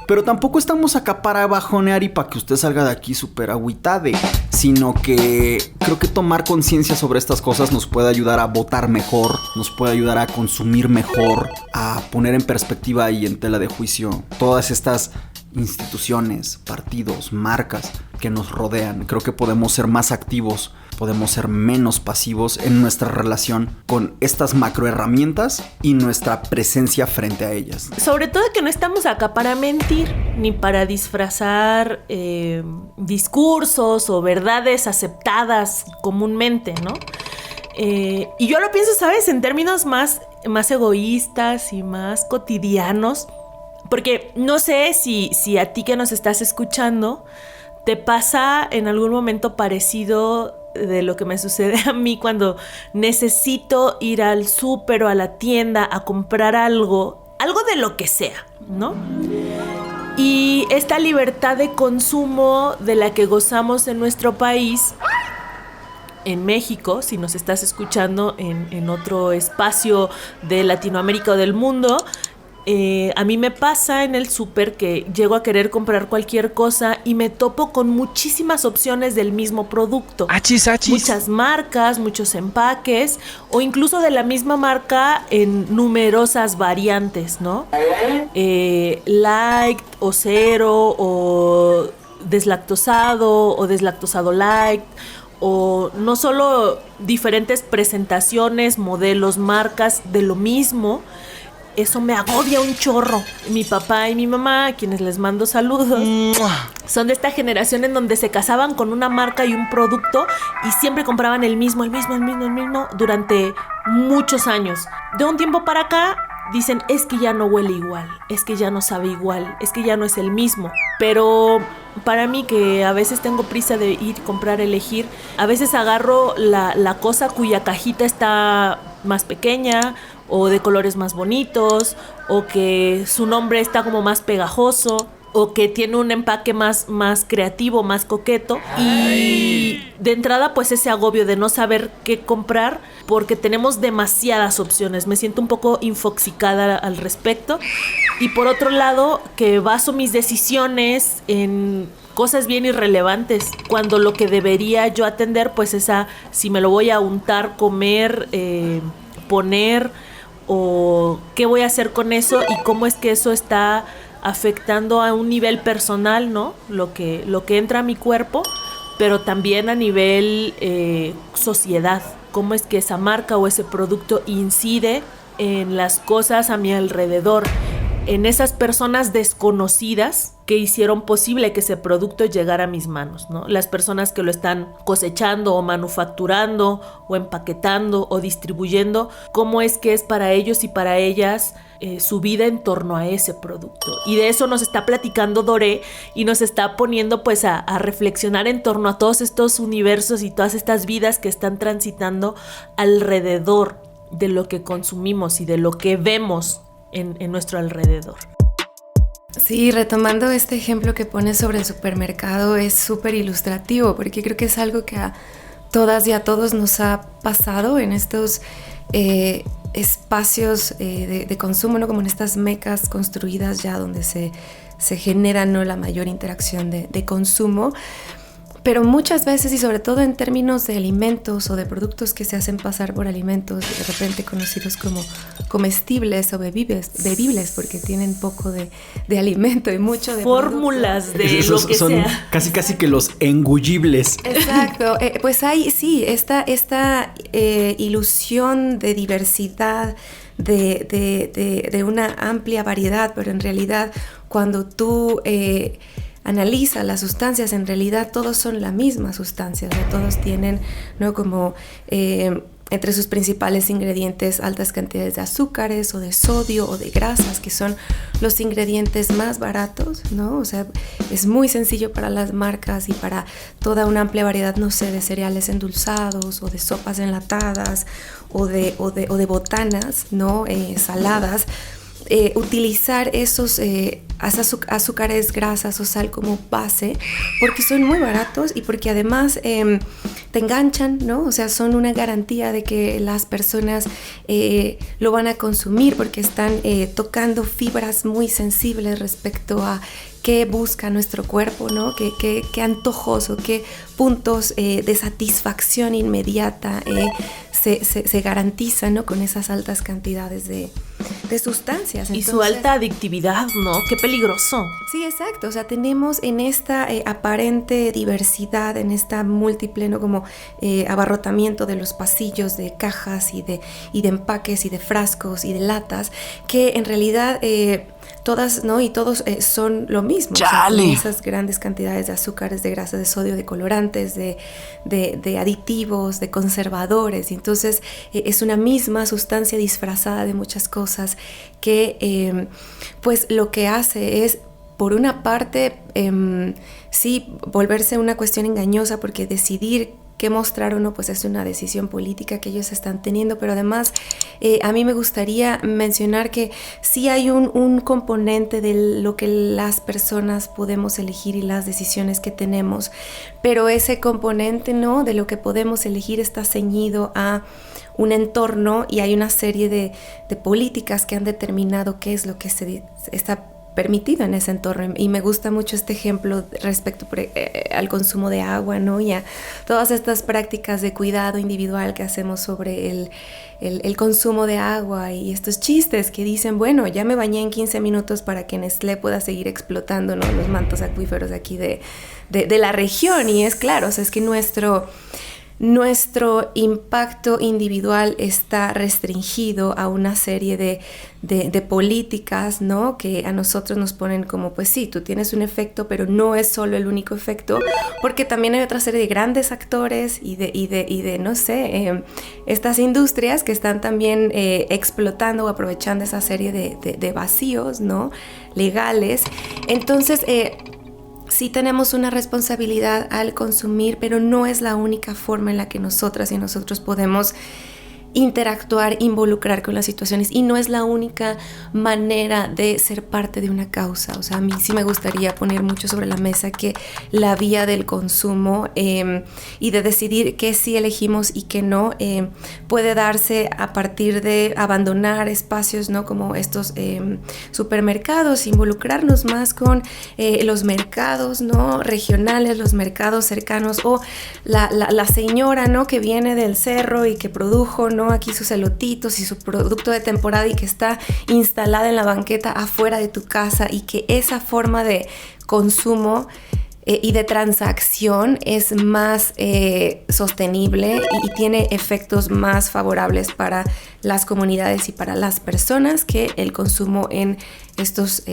pero tampoco estamos acá para bajonear y para que usted salga de aquí súper agüitade, sino que creo que tomar conciencia sobre estas cosas nos puede ayudar a votar mejor, nos puede ayudar a consumir mejor, a poner en perspectiva y en tela de juicio todas estas instituciones, partidos, marcas que nos rodean. Creo que podemos ser más activos, podemos ser menos pasivos en nuestra relación con estas macroherramientas y nuestra presencia frente a ellas. Sobre todo que no estamos acá para mentir, ni para disfrazar discursos o verdades aceptadas comúnmente, ¿no? Y yo lo pienso, ¿sabes?, en términos más egoístas y más cotidianos. Porque no sé si a ti que nos estás escuchando te pasa en algún momento parecido de lo que me sucede a mí cuando necesito ir al súper o a la tienda a comprar algo de lo que sea, ¿no? esta libertad de consumo de la que gozamos en nuestro país, en México, si nos estás escuchando en otro espacio de Latinoamérica o del mundo, a mí me pasa en el súper que llego a querer comprar cualquier cosa y me topo con muchísimas opciones del mismo producto. Achis. Muchas marcas, muchos empaques o incluso de la misma marca en numerosas variantes, ¿no? Light o cero o deslactosado o deslactosado light, o no solo diferentes presentaciones, modelos, marcas de lo mismo. Eso me agobia un chorro. Mi papá y mi mamá, a quienes les mando saludos, son de esta generación en donde se casaban con una marca y un producto y siempre compraban el mismo durante muchos años. De un tiempo para acá dicen, es que ya no huele igual, es que ya no sabe igual, es que ya no es el mismo. Pero para mí, que a veces tengo prisa de ir, comprar, elegir, a veces agarro la cosa cuya cajita está más pequeña o de colores más bonitos, o que su nombre está como más pegajoso, o que tiene un empaque más creativo, más coqueto. Y de entrada, pues ese agobio de no saber qué comprar, porque tenemos demasiadas opciones. Me siento un poco infoxicada al respecto. Y por otro lado, que baso mis decisiones en cosas bien irrelevantes, cuando lo que debería yo atender, pues es a si me lo voy a untar, comer, poner, o qué voy a hacer con eso y cómo es que eso está afectando a un nivel personal, ¿no? Lo que entra a mi cuerpo, pero también a nivel sociedad. Cómo es que esa marca o ese producto incide en las cosas a mi alrededor, en esas personas desconocidas que hicieron posible que ese producto llegara a mis manos, ¿no? Las personas que lo están cosechando o manufacturando o empaquetando o distribuyendo, cómo es que es para ellos y para ellas su vida en torno a ese producto. Y de eso nos está platicando Doré y nos está poniendo pues a reflexionar en torno a todos estos universos y todas estas vidas que están transitando alrededor de lo que consumimos y de lo que vemos en nuestro alrededor. Sí, retomando este ejemplo que pones sobre el supermercado, es súper ilustrativo, porque creo que es algo que a todas y a todos nos ha pasado en estos espacios de consumo, ¿no? Como en estas mecas construidas ya donde se genera, ¿no?, la mayor interacción de consumo. Pero muchas veces, y sobre todo en términos de alimentos o de productos que se hacen pasar por alimentos, de repente conocidos como comestibles o bebibles, porque tienen poco de alimento y mucho de fórmulas producto. De esos lo que son sea. casi que los engullibles. Exacto, pues hay sí esta ilusión de diversidad, de una amplia variedad, pero en realidad cuando tú analiza las sustancias, en realidad todos son la misma sustancia, o sea, todos tienen, ¿no?, como entre sus principales ingredientes altas cantidades de azúcares o de sodio o de grasas, que son los ingredientes más baratos, ¿no? O sea, es muy sencillo para las marcas y para toda una amplia variedad, no sé, de cereales endulzados o de sopas enlatadas o de botanas, ¿no?, saladas, utilizar esos azúcares, grasas o sal como base, porque son muy baratos y porque además te enganchan, ¿no? O sea, son una garantía de que las personas lo van a consumir, porque están tocando fibras muy sensibles respecto a qué busca nuestro cuerpo, ¿no? Qué antojos o qué puntos de satisfacción inmediata se garantizan, ¿no?, con esas altas cantidades de sustancias. Entonces, y su alta adictividad, ¿no? ¡Qué peligroso! Sí, exacto. O sea, tenemos en esta aparente diversidad, en esta múltiple, ¿no?, como abarrotamiento de los pasillos de cajas y de empaques y de frascos y de latas, que en realidad todas, ¿no?, y todos son lo mismo. ¡Chale! O sea, esas grandes cantidades de azúcares, de grasas, de sodio, de colorantes, de aditivos, de conservadores. Y entonces es una misma sustancia disfrazada de muchas cosas que pues lo que hace es, por una parte, sí, volverse una cuestión engañosa, porque decidir qué mostrar o no, pues es una decisión política que ellos están teniendo, pero además a mí me gustaría mencionar que sí hay un componente de lo que las personas podemos elegir y las decisiones que tenemos, pero ese componente, ¿no?, de lo que podemos elegir está ceñido a un entorno, y hay una serie de políticas que han determinado qué es lo que está permitido en ese entorno. Y me gusta mucho este ejemplo respecto al consumo de agua, ¿no? Y a todas estas prácticas de cuidado individual que hacemos sobre el consumo de agua, y estos chistes que dicen, bueno, ya me bañé en 15 minutos para que Nestlé pueda seguir explotando, ¿no?, los mantos acuíferos de aquí de la región. Y es claro, o sea, es que nuestro impacto individual está restringido a una serie de políticas, ¿no?, que a nosotros nos ponen como, pues sí, tú tienes un efecto, pero no es solo el único efecto, porque también hay otra serie de grandes actores y de no sé, estas industrias que están también explotando o aprovechando esa serie de vacíos, ¿no?, legales. Entonces, sí tenemos una responsabilidad al consumir, pero no es la única forma en la que nosotras y nosotros podemos interactuar, involucrar con las situaciones, y no es la única manera de ser parte de una causa. O sea, a mí sí me gustaría poner mucho sobre la mesa que la vía del consumo y de decidir qué sí elegimos y qué no puede darse a partir de abandonar espacios, ¿no?, como estos supermercados, involucrarnos más con los mercados, ¿no?, regionales, los mercados cercanos, o la señora, ¿no?, que viene del cerro y que produjo, ¿no?, aquí sus elotitos y su producto de temporada, y que está instalada en la banqueta afuera de tu casa, y que esa forma de consumo y de transacción es más sostenible y tiene efectos más favorables para las comunidades y para las personas que el consumo en estos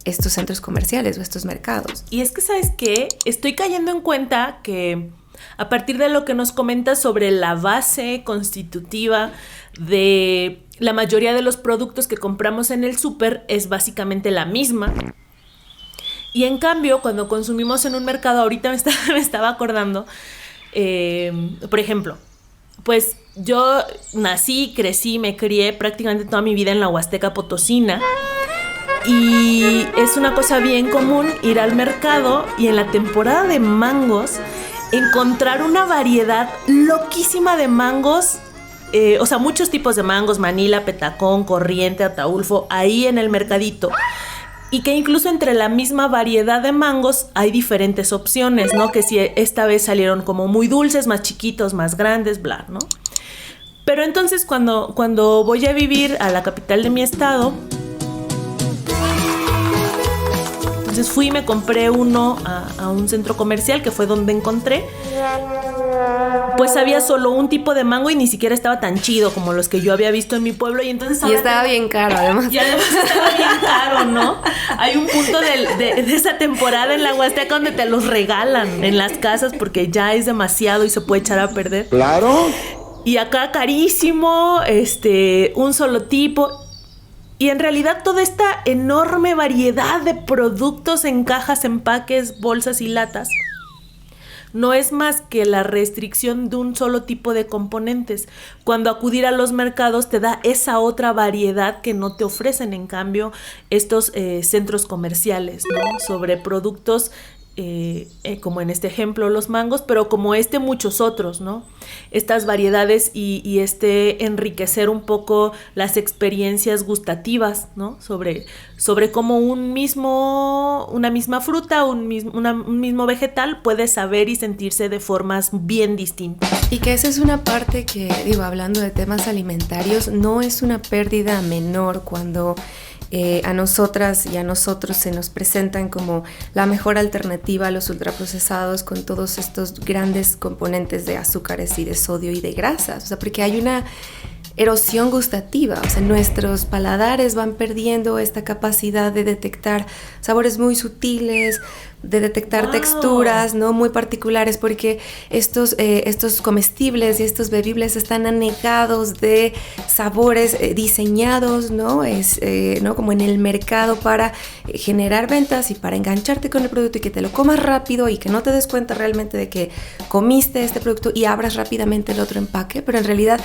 centros comerciales o estos mercados. Y es que, ¿sabes qué? Estoy cayendo en cuenta que a partir de lo que nos comentas sobre la base constitutiva de la mayoría de los productos que compramos en el súper es básicamente la misma. Y en cambio, cuando consumimos en un mercado, ahorita me estaba acordando, por ejemplo, pues yo nací, crecí, me crié prácticamente toda mi vida en la Huasteca Potosina. Y es una cosa bien común ir al mercado y en la temporada de mangos encontrar una variedad loquísima de mangos, o sea, muchos tipos de mangos, Manila, Petacón, Corriente, Ataulfo, ahí en el mercadito. Y que incluso entre la misma variedad de mangos hay diferentes opciones, ¿no? Que si esta vez salieron como muy dulces, más chiquitos, más grandes, bla, ¿no? Pero entonces cuando voy a vivir a la capital de mi estado, entonces fui y me compré uno a un centro comercial, que fue donde encontré. Pues había solo un tipo de mango y ni siquiera estaba tan chido como los que yo había visto en mi pueblo. Y entonces estaba bien caro, además. Y además estaba bien caro, ¿no? Hay un punto de esa temporada en la Huasteca donde te los regalan en las casas porque ya es demasiado y se puede echar a perder. Claro. Y acá carísimo, un solo tipo. Y en realidad toda esta enorme variedad de productos en cajas, empaques, bolsas y latas no es más que la restricción de un solo tipo de componentes. Cuando acudir a los mercados te da esa otra variedad que no te ofrecen, en cambio, estos centros comerciales, ¿no? Sobre productos como en este ejemplo los mangos, pero como muchos otros, ¿no? Estas variedades y enriquecer un poco las experiencias gustativas, ¿no? Sobre cómo una misma fruta, un mismo vegetal puede saber y sentirse de formas bien distintas. Y que esa es una parte que, hablando de temas alimentarios, no es una pérdida menor cuando a nosotras y a nosotros se nos presentan como la mejor alternativa a los ultraprocesados con todos estos grandes componentes de azúcares y de sodio y de grasas. O sea, porque hay una erosión gustativa, o sea, nuestros paladares van perdiendo esta capacidad de detectar sabores muy sutiles, detectar texturas, ¿no? Muy particulares, porque estos comestibles y estos bebibles están anegados de sabores diseñados, ¿no? ¿no? Como en el mercado para generar ventas y para engancharte con el producto y que te lo comas rápido y que no te des cuenta realmente de que comiste este producto y abras rápidamente el otro empaque, pero en realidad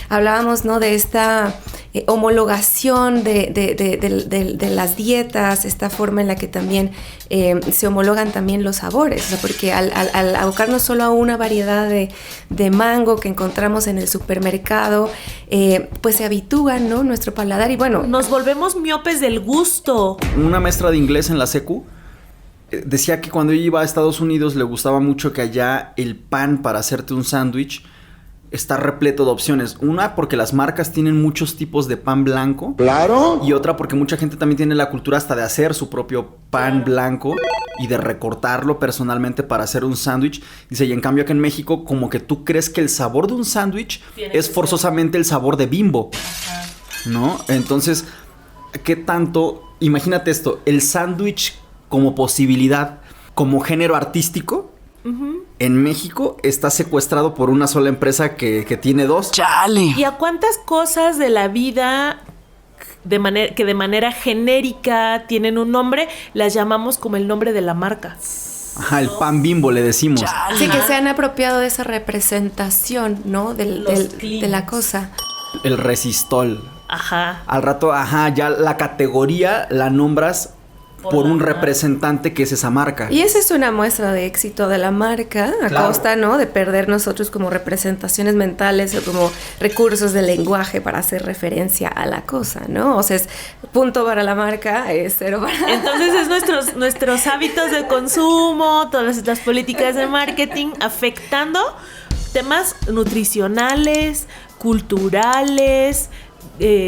hablábamos, ¿no? De esta homologación de las dietas, esta forma en la que también se homologan también los sabores, ¿no? Porque al abocarnos solo a una variedad de mango que encontramos en el supermercado, pues se habitúa, ¿no? Nuestro paladar y bueno... Nos volvemos miopes del gusto. Una maestra de inglés en la secu decía que cuando ella iba a Estados Unidos le gustaba mucho que allá el pan para hacerte un sándwich está repleto de opciones. Una, porque las marcas tienen muchos tipos de pan blanco. ¡Claro! Y otra, porque mucha gente también tiene la cultura hasta de hacer su propio pan blanco y de recortarlo personalmente para hacer un sándwich. Dice, y en cambio acá en México, como que tú crees que el sabor de un sándwich es forzosamente el sabor de Bimbo. ¿No? Entonces, ¿qué tanto? Imagínate esto, el sándwich como posibilidad, como género artístico, en México está secuestrado por una sola empresa que tiene dos. ¡Chale! ¿Y a cuántas cosas de la vida que de manera genérica tienen un nombre, las llamamos como el nombre de la marca? Ajá, el pan Bimbo le decimos. ¡Chale! Sí, que se han apropiado de esa representación, ¿no? De la cosa. El resistol. Ajá. Al rato, ya la categoría la nombras por un representante que es esa marca. Y esa es una muestra de éxito de la marca, a costa, ¿no? De perder nosotros como representaciones mentales o como recursos de lenguaje para hacer referencia a la cosa, ¿no? O sea, es punto para la marca, es cero para... Entonces es nuestros hábitos de consumo, todas estas políticas de marketing afectando temas nutricionales, culturales,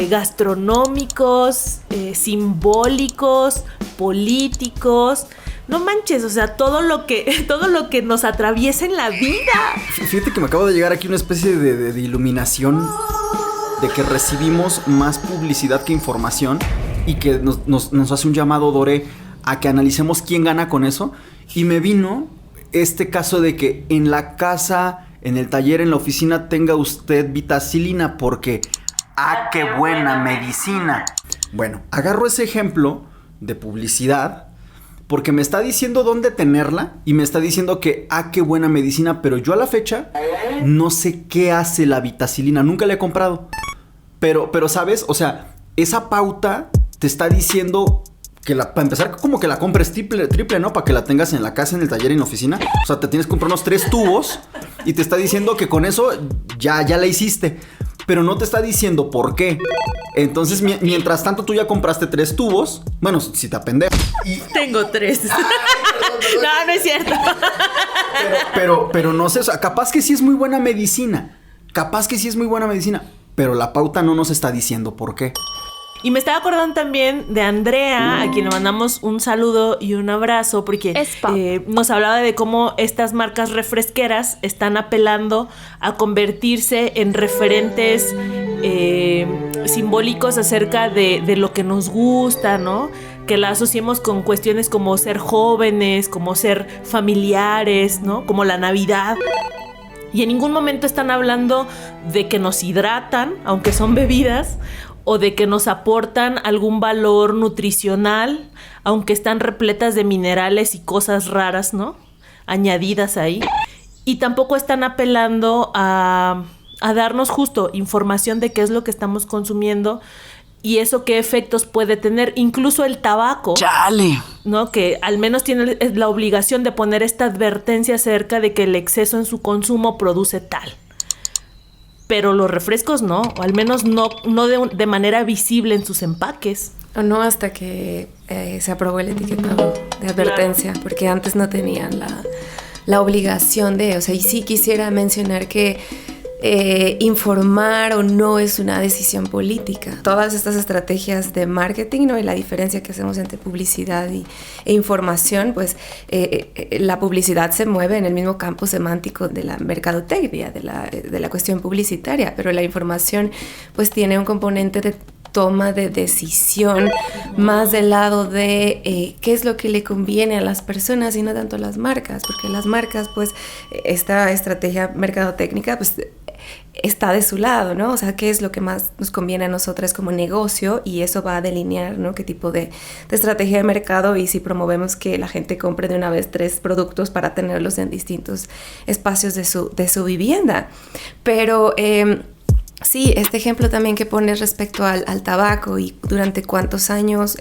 gastronómicos, simbólicos, políticos. No manches, o sea, todo lo que nos atraviesa en la vida. Fíjate que me acabo de llegar aquí una especie de iluminación de que recibimos más publicidad que información y que nos hace un llamado, Dore, a que analicemos quién gana con eso. Y me vino este caso de que en la casa, en el taller, en la oficina tenga usted vitacilina porque... ¡Ah, qué buena medicina! Bueno, agarro ese ejemplo de publicidad porque me está diciendo dónde tenerla y me está diciendo que ¡ah, qué buena medicina! Pero yo a la fecha no sé qué hace la vitacilina, nunca la he comprado. Pero ¿sabes? O sea, esa pauta te está diciendo que para empezar como que la compres triple, ¿no? Para que la tengas en la casa, en el taller, en la oficina. O sea, te tienes que comprar unos 3 tubos y te está diciendo que con eso ya la hiciste. Pero no te está diciendo por qué. Entonces, mientras tanto, tú ya compraste 3 tubos. Bueno, si te apendejo. Tengo 3. No es cierto. Pero no sé, o sea, capaz que sí es muy buena medicina. Pero la pauta no nos está diciendo por qué. Y me estaba acordando también de Andrea, a quien le mandamos un saludo y un abrazo, porque nos hablaba de cómo estas marcas refresqueras están apelando a convertirse en referentes simbólicos acerca de lo que nos gusta, ¿no? Que la asociemos con cuestiones como ser jóvenes, como ser familiares, ¿no? Como la Navidad. Y en ningún momento están hablando de que nos hidratan, aunque son bebidas, o de que nos aportan algún valor nutricional, aunque están repletas de minerales y cosas raras, ¿no? Añadidas ahí. Y tampoco están apelando a darnos justo información de qué es lo que estamos consumiendo y eso qué efectos puede tener. Incluso el tabaco. ¡Chale! ¿No? Que al menos tiene la obligación de poner esta advertencia acerca de que el exceso en su consumo produce tal. Pero los refrescos no, o al menos no de manera visible en sus empaques. O no hasta que se aprobó el etiquetado de advertencia, claro. Porque antes no tenían la obligación de, o sea, y sí quisiera mencionar que informar o no es una decisión política. Todas estas estrategias de marketing, ¿no? Y la diferencia que hacemos entre publicidad e información, pues la publicidad se mueve en el mismo campo semántico de la mercadotecnia, de la cuestión publicitaria, pero la información pues tiene un componente de toma de decisión más del lado de qué es lo que le conviene a las personas y no tanto a las marcas, porque las marcas, pues, esta estrategia mercadotécnica, pues, está de su lado, ¿no? O sea, qué es lo que más nos conviene a nosotras como negocio, y eso va a delinear, ¿no?, qué tipo de estrategia de mercado, y si promovemos que la gente compre de una vez 3 productos para tenerlos en distintos espacios de su vivienda. Pero sí, este ejemplo también que pones respecto al tabaco y durante cuántos años,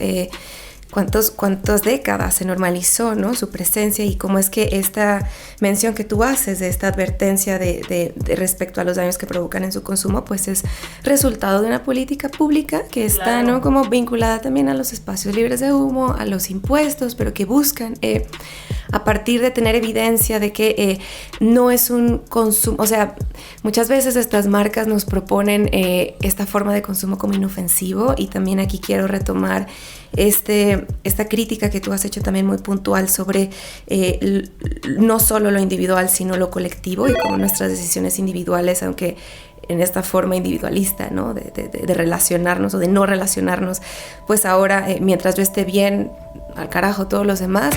cuántas décadas se normalizó, ¿no?, su presencia, y cómo es que esta mención que tú haces de esta advertencia de respecto a los daños que provocan en su consumo, pues es resultado de una política pública que está, ¿no?, como vinculada también a los espacios libres de humo, a los impuestos, pero que buscan a partir de tener evidencia de que no es un consumo, o sea, muchas veces estas marcas nos proponen esta forma de consumo como inofensivo, y también aquí quiero retomar esta crítica que tú has hecho también muy puntual sobre no solo lo individual, sino lo colectivo, y como nuestras decisiones individuales, aunque en esta forma individualista, ¿no?, de relacionarnos o de no relacionarnos, pues ahora, mientras yo esté bien, al carajo todos los demás,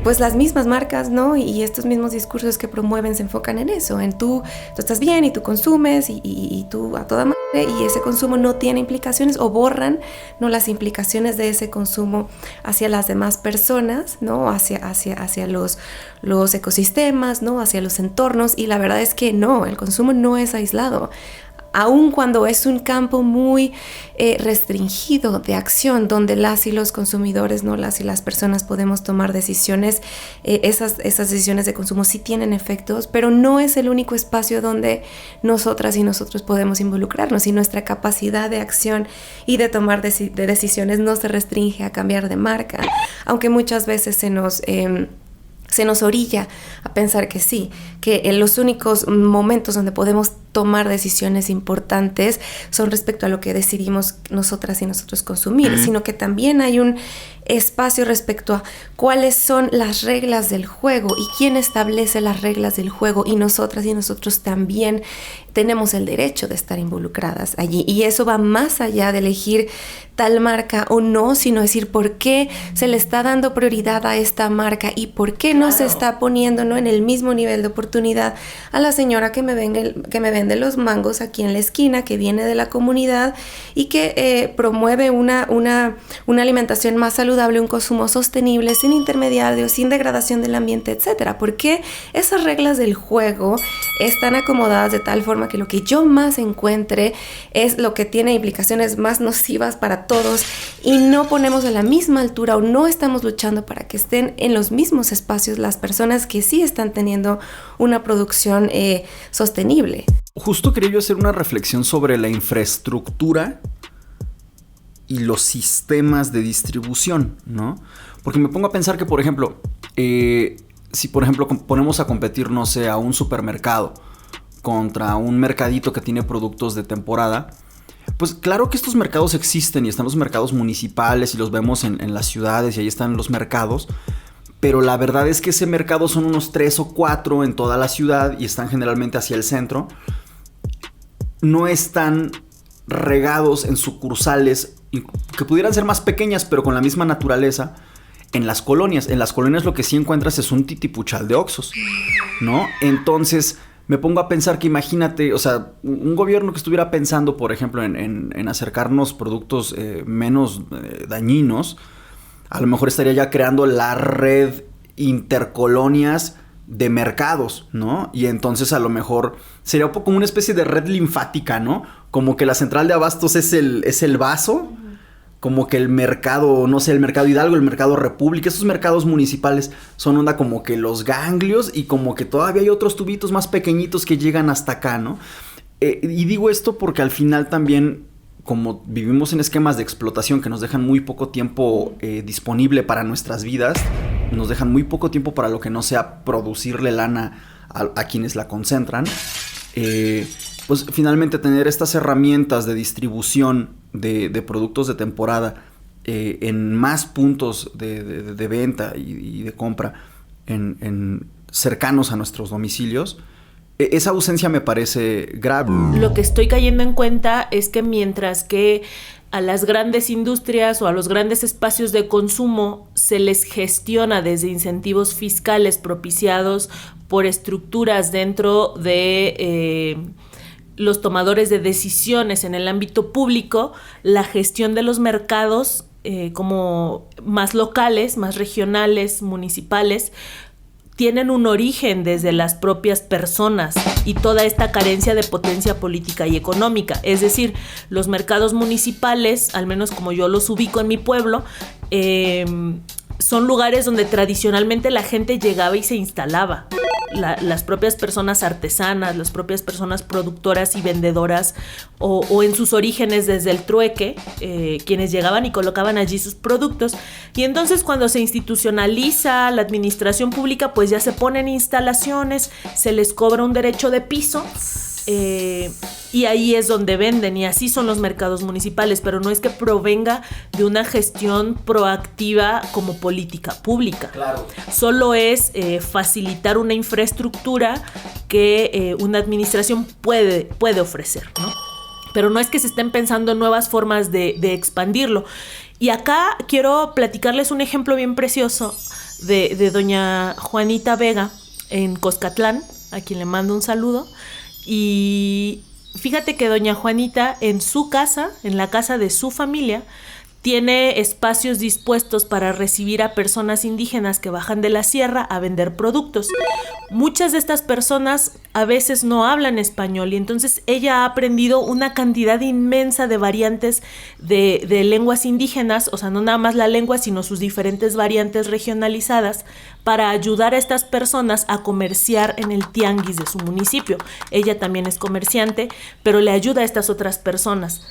pues las mismas marcas, ¿no?, y estos mismos discursos que promueven se enfocan en eso, en tú estás bien y tú consumes y tú a toda madre, y ese consumo no tiene implicaciones, o borran, ¿no?, las implicaciones de ese consumo hacia las demás personas, ¿no?, hacia los ecosistemas, ¿no?, hacia los entornos, y la verdad es que no, el consumo no es aislado. Aun cuando es un campo muy restringido de acción, donde las y los consumidores, no las y las personas podemos tomar decisiones, esas decisiones de consumo sí tienen efectos, pero no es el único espacio donde nosotras y nosotros podemos involucrarnos, y nuestra capacidad de acción y de tomar de decisiones no se restringe a cambiar de marca, aunque muchas veces se nos orilla a pensar que sí, que en los únicos momentos donde podemos tomar decisiones importantes son respecto a lo que decidimos nosotras y nosotros consumir, sino que también hay un espacio respecto a cuáles son las reglas del juego y quién establece las reglas del juego, y nosotras y nosotros también tenemos el derecho de estar involucradas allí, y eso va más allá de elegir tal marca o no, sino decir por qué se le está dando prioridad a esta marca y por qué no se está poniendo, ¿no?, en el mismo nivel de oportunidad a la señora que me vende los mangos aquí en la esquina, que viene de la comunidad y que promueve una alimentación más saludable, un consumo sostenible, sin intermediarios, sin degradación del ambiente, etcétera. Porque esas reglas del juego están acomodadas de tal forma que lo que yo más encuentre es lo que tiene implicaciones más nocivas para todos, y no ponemos a la misma altura o no estamos luchando para que estén en los mismos espacios las personas que sí están teniendo una producción sostenible. Justo quería yo hacer una reflexión sobre la infraestructura y los sistemas de distribución, ¿no? Porque me pongo a pensar que, por ejemplo, si por ejemplo ponemos a competir, no sé, a un supermercado contra un mercadito que tiene productos de temporada, pues claro que estos mercados existen, y están los mercados municipales y los vemos en las ciudades, y ahí están los mercados, pero la verdad es que ese mercado son unos 3 o 4 en toda la ciudad, y están generalmente hacia el centro. No están regados en sucursales que pudieran ser más pequeñas, pero con la misma naturaleza, en las colonias. En las colonias lo que sí encuentras es un titipuchal de Oxxos, ¿no? Entonces me pongo a pensar que imagínate, o sea, un gobierno que estuviera pensando, por ejemplo, en acercarnos productos menos dañinos, a lo mejor estaría ya creando la red intercolonias de mercados, ¿no? Y entonces a lo mejor sería un poco como una especie de red linfática, ¿no? Como que la central de abastos es el vaso, como que el mercado, no sé, el mercado Hidalgo, el mercado República, esos mercados municipales son onda como que los ganglios, y como que todavía hay otros tubitos más pequeñitos que llegan hasta acá, ¿no? Y digo esto porque al final también, como vivimos en esquemas de explotación que nos dejan muy poco tiempo disponible para nuestras vidas, nos dejan muy poco tiempo para lo que no sea producirle lana a quienes la concentran, pues finalmente tener estas herramientas de distribución de productos de temporada en más puntos de venta y de compra en cercanos a nuestros domicilios, esa ausencia me parece grave. Lo que estoy cayendo en cuenta es que mientras que a las grandes industrias o a los grandes espacios de consumo se les gestiona desde incentivos fiscales propiciados por estructuras dentro de los tomadores de decisiones en el ámbito público, la gestión de los mercados como más locales, más regionales, municipales, tienen un origen desde las propias personas y toda esta carencia de potencia política y económica. Es decir, los mercados municipales, al menos como yo los ubico en mi pueblo, son lugares donde tradicionalmente la gente llegaba y se instalaba. Las propias personas artesanas, las propias personas productoras y vendedoras, o en sus orígenes desde el trueque, quienes llegaban y colocaban allí sus productos. Y entonces cuando se institucionaliza la administración pública, pues ya se ponen instalaciones, se les cobra un derecho de piso, y ahí es donde venden, y así son los mercados municipales, pero no es que provenga de una gestión proactiva como política pública. Claro. Solo es facilitar una infraestructura que una administración puede ofrecer, ¿no? Pero no es que se estén pensando en nuevas formas de expandirlo. Y acá quiero platicarles un ejemplo bien precioso de doña Juanita Vega en Coscatlán, a quien le mando un saludo. Y fíjate que doña Juanita en su casa, en la casa de su familia, tiene espacios dispuestos para recibir a personas indígenas que bajan de la sierra a vender productos. Muchas de estas personas a veces no hablan español y entonces ella ha aprendido una cantidad inmensa de variantes de lenguas indígenas, o sea, no nada más la lengua, sino sus diferentes variantes regionalizadas, para ayudar a estas personas a comerciar en el tianguis de su municipio. Ella también es comerciante, pero le ayuda a estas otras personas.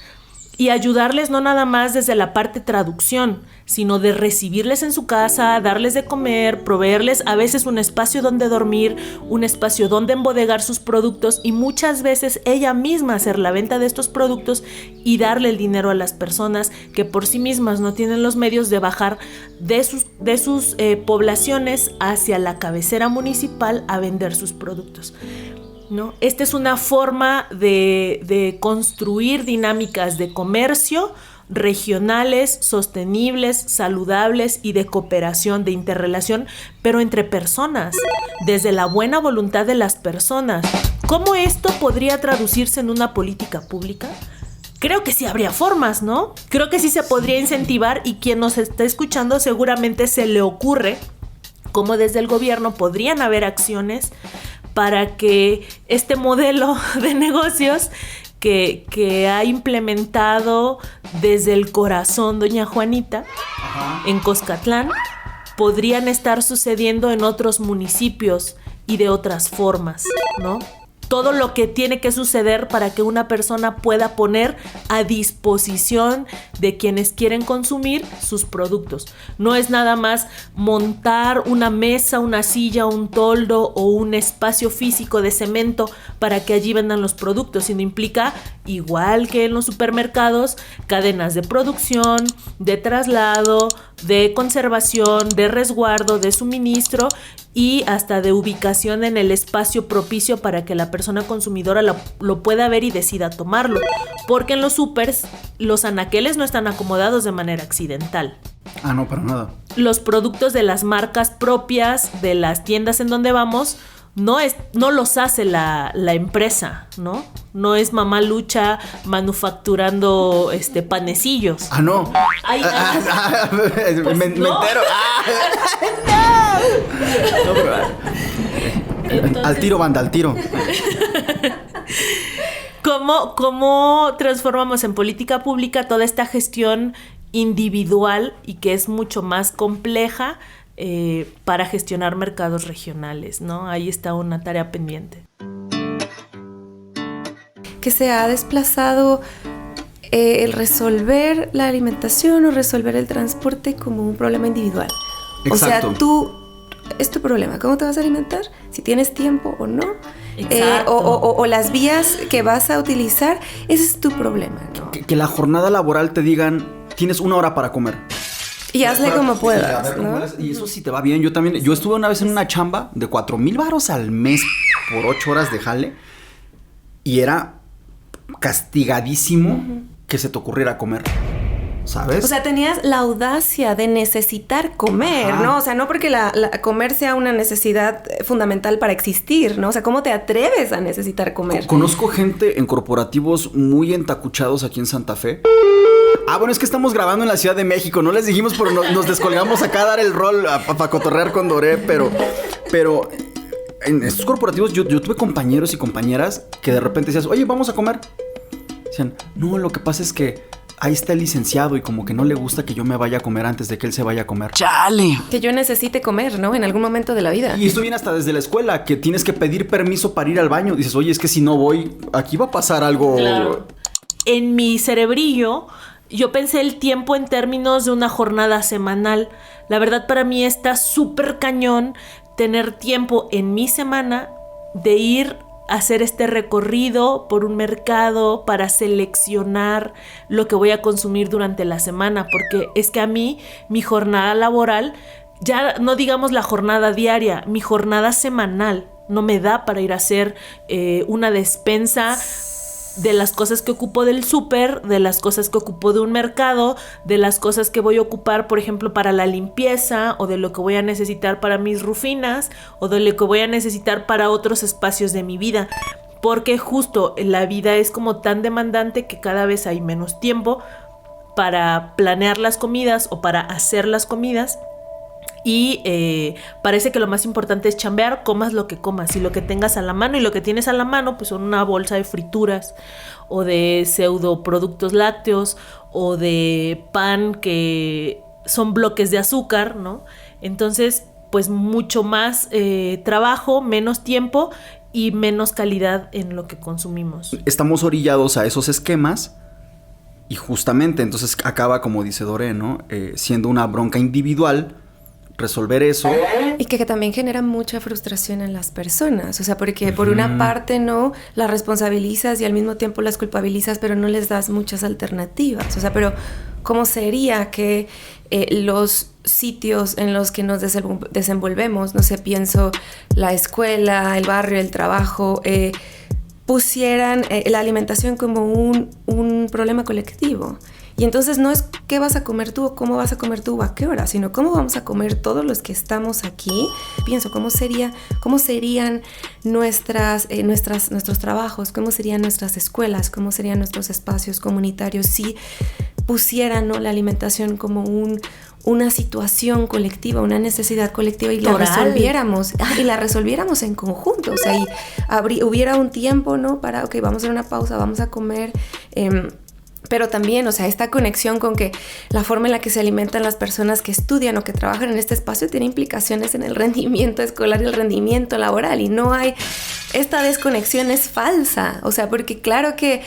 Y ayudarles no nada más desde la parte traducción, sino de recibirles en su casa, darles de comer, proveerles a veces un espacio donde dormir, un espacio donde embodegar sus productos y muchas veces ella misma hacer la venta de estos productos y darle el dinero a las personas que por sí mismas no tienen los medios de bajar de sus poblaciones hacia la cabecera municipal a vender sus productos, ¿no? Esta es una forma de construir dinámicas de comercio regionales, sostenibles, saludables y de cooperación, de interrelación, pero entre personas, desde la buena voluntad de las personas. ¿Cómo esto podría traducirse en una política pública? Creo que sí habría formas, ¿no? Creo que sí se podría incentivar y quien nos está escuchando seguramente se le ocurre cómo desde el gobierno podrían haber acciones para que este modelo de negocios que ha implementado desde el corazón doña Juanita en Coscatlán podrían estar sucediendo en otros municipios y de otras formas, ¿no? Todo lo que tiene que suceder para que una persona pueda poner a disposición de quienes quieren consumir sus productos. No es nada más montar una mesa, una silla, un toldo o un espacio físico de cemento para que allí vendan los productos, sino implica, igual que en los supermercados, cadenas de producción, de traslado, de conservación, de resguardo, de suministro y hasta de ubicación en el espacio propicio para que la persona consumidora lo pueda ver y decida tomarlo. Porque en los supers los anaqueles no están acomodados de manera accidental. Ah, no, para nada. Los productos de las marcas propias de las tiendas en donde vamos no los hace la empresa, ¿no? No es Mamá Lucha manufacturando panecillos. Ah, no. Ay, pues me no. entero. No, pero, entonces, al tiro, banda, al tiro. ¿Cómo transformamos en política pública toda esta gestión individual y que es mucho más compleja para gestionar mercados regionales, ¿no? Ahí está una tarea pendiente. Que se ha desplazado el resolver la alimentación o resolver el transporte como un problema individual. Exacto. O sea, es tu problema. ¿Cómo te vas a alimentar? Si tienes tiempo o no. O las vías que vas a utilizar, ese es tu problema, ¿no? Que la jornada laboral te digan, tienes 1 hora para comer. Y hazle como puedas, ¿no? Y eso sí te va bien. Yo estuve una vez en una chamba de 4,000 varos al mes por 8 horas de jale. Y era castigadísimo que se te ocurriera comer, ¿sabes? O sea, tenías la audacia de necesitar comer, ¿no? O sea, no porque comer sea una necesidad fundamental para existir, ¿no? O sea, ¿cómo te atreves a necesitar comer? Conozco gente en corporativos muy entacuchados aquí en Santa Fe. Bueno, es que estamos grabando en la Ciudad de México. No les dijimos, pero nos descolgamos acá a dar el rol para cotorrear con Doré, pero en estos corporativos yo tuve compañeros y compañeras que de repente decías, oye, vamos a comer. Decían, no, lo que pasa es que ahí está el licenciado y como que no le gusta que yo me vaya a comer antes de que él se vaya a comer. ¡Chale! Que yo necesite comer, ¿no? En algún momento de la vida. Y esto viene hasta desde la escuela, que tienes que pedir permiso para ir al baño. Dices, oye, es que si no voy, aquí va a pasar algo. Claro. En mi cerebrillo, yo pensé el tiempo en términos de una jornada semanal. La verdad, para mí está súper cañón tener tiempo en mi semana de ir hacer este recorrido por un mercado para seleccionar lo que voy a consumir durante la semana, porque es que a mí mi jornada laboral, ya no digamos la jornada diaria, mi jornada semanal no me da para ir a hacer una despensa de las cosas que ocupo del súper, de las cosas que ocupo de un mercado, de las cosas que voy a ocupar, por ejemplo, para la limpieza, o de lo que voy a necesitar para mis rufinas, o de lo que voy a necesitar para otros espacios de mi vida. Porque justo la vida es como tan demandante que cada vez hay menos tiempo para planear las comidas o para hacer las comidas. Y parece que lo más importante es chambear, comas lo que comas y lo que tengas a la mano, y lo que tienes a la mano pues son una bolsa de frituras o de pseudo productos lácteos o de pan que son bloques de azúcar, ¿no? Entonces pues mucho más trabajo, menos tiempo y menos calidad en lo que consumimos. Estamos orillados a esos esquemas y justamente entonces acaba, como dice Doré, ¿no? Siendo una bronca individual resolver eso. Y que también genera mucha frustración en las personas, o sea, porque por una parte no las responsabilizas y al mismo tiempo las culpabilizas, pero no les das muchas alternativas. O sea, pero ¿cómo sería que los sitios en los que nos desenvolvemos, no sé, pienso la escuela, el barrio, el trabajo, pusieran la alimentación como un problema colectivo? Y entonces no es qué vas a comer tú o cómo vas a comer tú o a qué hora, sino cómo vamos a comer todos los que estamos aquí. Pienso, ¿cómo serían nuestros trabajos? ¿Cómo serían nuestras escuelas? ¿Cómo serían nuestros espacios comunitarios si pusieran, ¿no?, la alimentación como una situación colectiva, una necesidad colectiva y la resolviéramos en conjunto? O sea, y hubiera un tiempo, ¿no?, para, ok, vamos a hacer una pausa, vamos a comer. Pero también, o sea, esta conexión con que la forma en la que se alimentan las personas que estudian o que trabajan en este espacio tiene implicaciones en el rendimiento escolar y el rendimiento laboral. Y no hay... Esta desconexión es falsa. O sea, porque claro que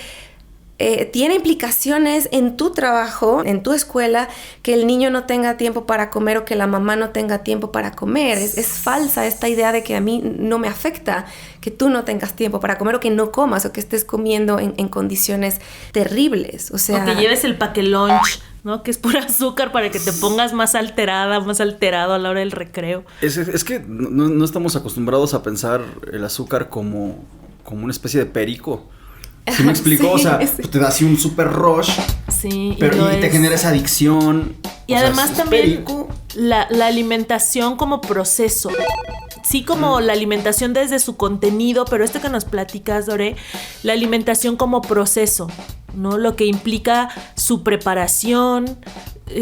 tiene implicaciones en tu trabajo, en tu escuela, que el niño no tenga tiempo para comer o que la mamá no tenga tiempo para comer. Es falsa esta idea de que a mí no me afecta que tú no tengas tiempo para comer o que no comas o que estés comiendo en condiciones terribles. O sea, o que lleves el paquelunch, ¿no? Que es pura azúcar para que te pongas más alterada, más alterado a la hora del recreo. Es que no estamos acostumbrados a pensar el azúcar como una especie de perico. ¿Sí me explico? Sí, o sea, sí. Te da así un super rush. Sí, pero y te genera esa adicción. Y además también la alimentación como proceso. Sí, como la alimentación desde su contenido, pero esto que nos platicas, Doré, la alimentación como proceso, ¿no? Lo que implica su preparación,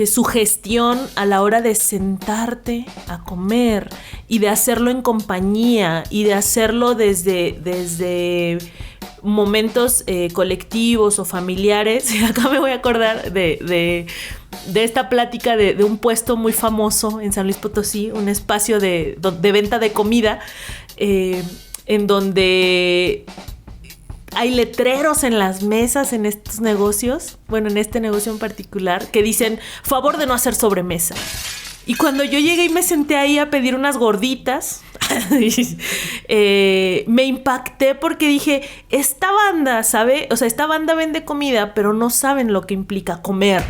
su gestión a la hora de sentarte a comer y de hacerlo en compañía y de hacerlo desde momentos colectivos o familiares. Y acá me voy a acordar de esta plática de un puesto muy famoso en San Luis Potosí, un espacio de venta de comida, en donde hay letreros en las mesas en estos negocios, bueno, en este negocio en particular, que dicen favor de no hacer sobremesa. Y cuando yo llegué y me senté ahí a pedir unas gorditas, me impacté porque dije, esta banda, ¿sabe? O sea, esta banda vende comida, pero no saben lo que implica comer,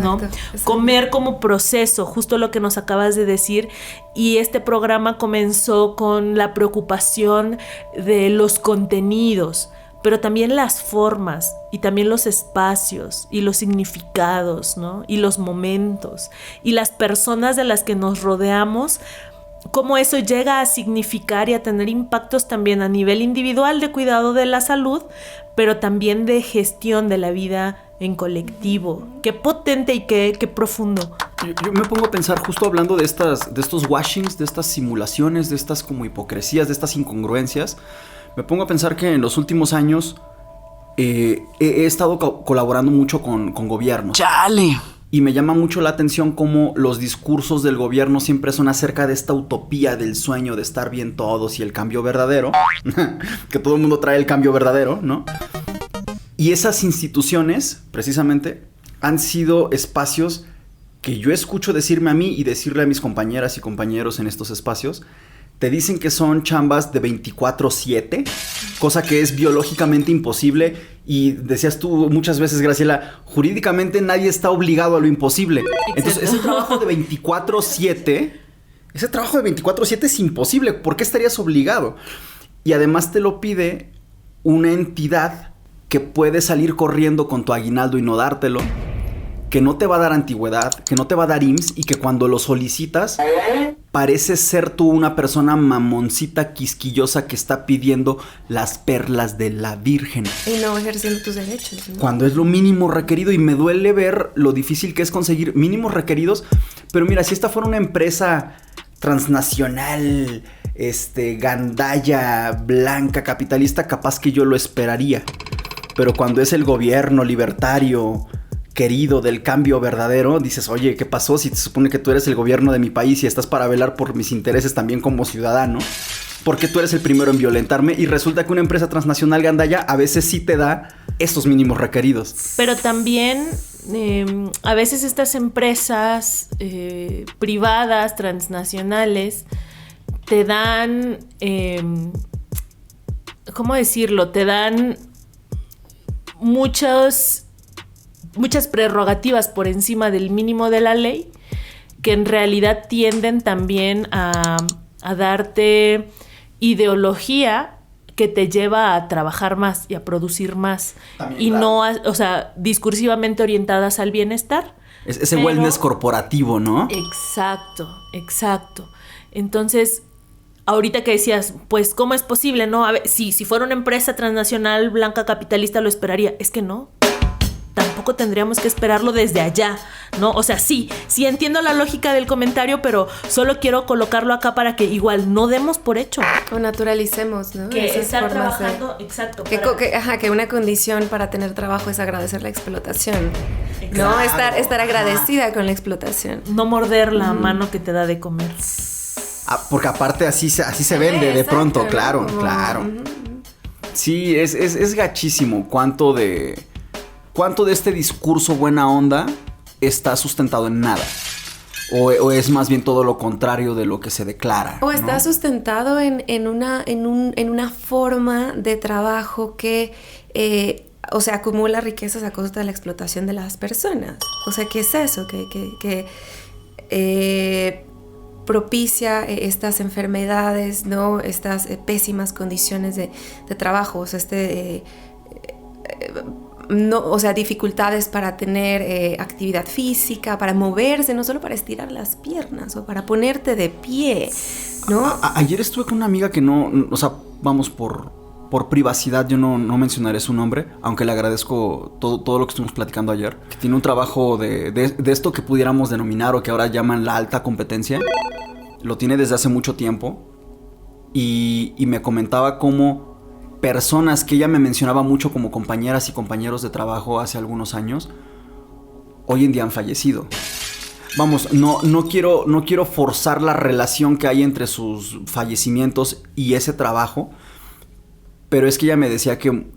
¿no? Exacto. Comer como proceso, justo lo que nos acabas de decir. Y este programa comenzó con la preocupación de los contenidos, pero también las formas y también los espacios y los significados, ¿no? Y los momentos y las personas de las que nos rodeamos, cómo eso llega a significar y a tener impactos también a nivel individual de cuidado de la salud, pero también de gestión de la vida en colectivo. Qué potente y qué profundo. Yo me pongo a pensar, justo hablando de estos washings, de estas simulaciones, de estas como hipocresías, de estas incongruencias, me pongo a pensar que en los últimos años he estado colaborando mucho con gobiernos. ¡Chale! Y me llama mucho la atención cómo los discursos del gobierno siempre son acerca de esta utopía del sueño de estar bien todos y el cambio verdadero. Que todo el mundo trae el cambio verdadero, ¿no? Y esas instituciones, precisamente, han sido espacios que yo escucho decirme a mí y decirle a mis compañeras y compañeros en estos espacios. Te dicen que son chambas de 24/7, cosa que es biológicamente imposible. Y decías tú muchas veces, Graciela, jurídicamente nadie está obligado a lo imposible. Entonces, ese trabajo de 24/7 es imposible. ¿Por qué estarías obligado? Y además te lo pide una entidad que puede salir corriendo con tu aguinaldo y no dártelo, que no te va a dar antigüedad, que no te va a dar IMSS y que cuando lo solicitas pareces ser tú una persona mamoncita quisquillosa que está pidiendo las perlas de la Virgen. Y no ejerciendo tus derechos, ¿no? Cuando es lo mínimo requerido, y me duele ver lo difícil que es conseguir mínimos requeridos. Pero mira, si esta fuera una empresa transnacional, gandalla, blanca, capitalista, capaz que yo lo esperaría. Pero cuando es el gobierno libertario querido del cambio verdadero, dices, oye, ¿qué pasó? Si te supone que tú eres el gobierno de mi país y estás para velar por mis intereses también como ciudadano, porque tú eres el primero en violentarme. Y resulta que una empresa transnacional gandalla a veces sí te da estos mínimos requeridos. Pero también a veces estas empresas privadas, transnacionales, te dan, ¿cómo decirlo? Te dan muchas prerrogativas por encima del mínimo de la ley, que en realidad tienden también a darte ideología que te lleva a trabajar más y a producir más. También, y claro, no, discursivamente orientadas al bienestar. Ese wellness corporativo, ¿no? Exacto. Entonces, ahorita que decías, pues, ¿cómo es posible, no? A ver, si fuera una empresa transnacional blanca capitalista lo esperaría. Es que no. Tampoco tendríamos que esperarlo desde allá, ¿no? O sea, sí entiendo la lógica del comentario, pero solo quiero colocarlo acá para que igual no demos por hecho. O naturalicemos, ¿no? Que esas estar formas trabajando, exacto. Que una condición para tener trabajo es agradecer la explotación. Exacto. ¿No? Estar agradecida con la explotación. No morder la mano que te da de comer. Porque aparte así se vende de pronto, claro. Sí, es gachísimo cuánto de este discurso buena onda está sustentado en nada. O es más bien todo lo contrario de lo que se declara. O está sustentado en una forma de trabajo que acumula riquezas a costa de la explotación de las personas. O sea, ¿qué es eso? Que propicia estas enfermedades, ¿no? Estas pésimas condiciones de trabajo. O sea, dificultades para tener actividad física, para moverse, no solo para estirar las piernas o para ponerte de pie, ¿no? Ayer estuve con una amiga que no, o sea, vamos, por privacidad, yo no mencionaré su nombre, aunque le agradezco todo lo que estuvimos platicando ayer, que tiene un trabajo de esto que pudiéramos denominar o que ahora llaman la alta competencia. Lo tiene desde hace mucho tiempo y me comentaba cómo personas que ella me mencionaba mucho como compañeras y compañeros de trabajo hace algunos años, hoy en día han fallecido. Vamos, no quiero forzar la relación que hay entre sus fallecimientos y ese trabajo, pero es que ella me decía que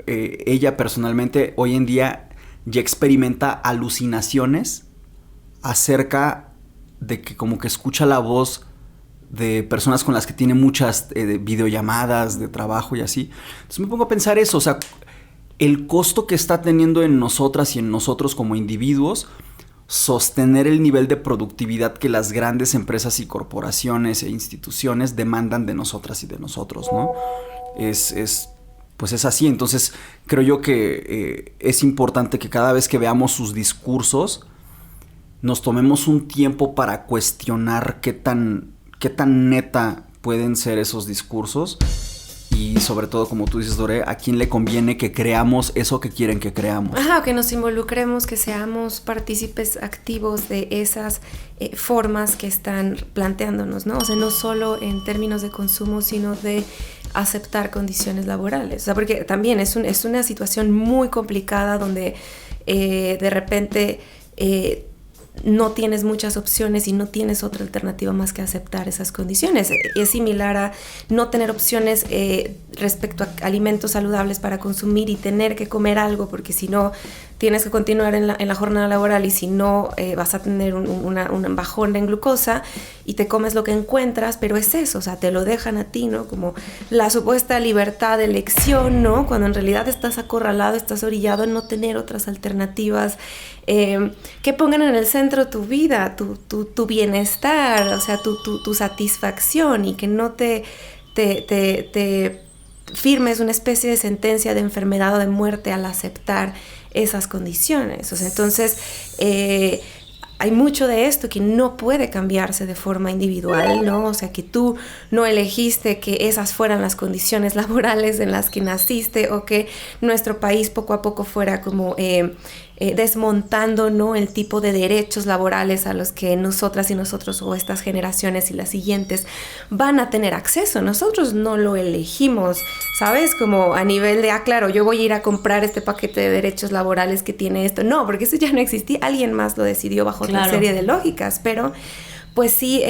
ella personalmente hoy en día ya experimenta alucinaciones acerca de que como que escucha la voz de personas con las que tiene muchas videollamadas de trabajo y así. Entonces me pongo a pensar eso, o sea, el costo que está teniendo en nosotras y en nosotros como individuos sostener el nivel de productividad que las grandes empresas y corporaciones e instituciones demandan de nosotras y de nosotros, ¿no? Es pues es así. Entonces creo yo que es importante que cada vez que veamos sus discursos nos tomemos un tiempo para cuestionar qué tan neta pueden ser esos discursos y sobre todo, como tú dices, Dore, a quién le conviene que creamos eso que quieren que creamos. Ajá, que nos involucremos, que seamos partícipes activos de esas formas que están planteándonos, ¿no? O sea, no solo en términos de consumo, sino de aceptar condiciones laborales. O sea, porque también es una situación muy complicada donde de repente no tienes muchas opciones y no tienes otra alternativa más que aceptar esas condiciones. Es similar a no tener opciones respecto a alimentos saludables para consumir y tener que comer algo, porque si no tienes que continuar en la jornada laboral y si no vas a tener un bajón en glucosa y te comes lo que encuentras, pero es eso, o sea, te lo dejan a ti, ¿no? Como la supuesta libertad de elección, ¿no? Cuando en realidad estás acorralado, estás orillado en no tener otras alternativas que pongan en el centro tu vida, tu bienestar, o sea, tu satisfacción, y que no te firmes una especie de sentencia de enfermedad o de muerte al aceptar esas condiciones. O sea, entonces hay mucho de esto que no puede cambiarse de forma individual, ¿no? O sea, que tú no elegiste que esas fueran las condiciones laborales en las que naciste, o que nuestro país poco a poco fuera como desmontando, ¿no?, el tipo de derechos laborales a los que nosotras y nosotros, o estas generaciones y las siguientes, van a tener acceso. Nosotros no lo elegimos, ¿sabes? Como a nivel de, claro, yo voy a ir a comprar este paquete de derechos laborales que tiene esto. No, porque eso ya no existía. Alguien más lo decidió bajo otra serie de lógicas, pero pues sí,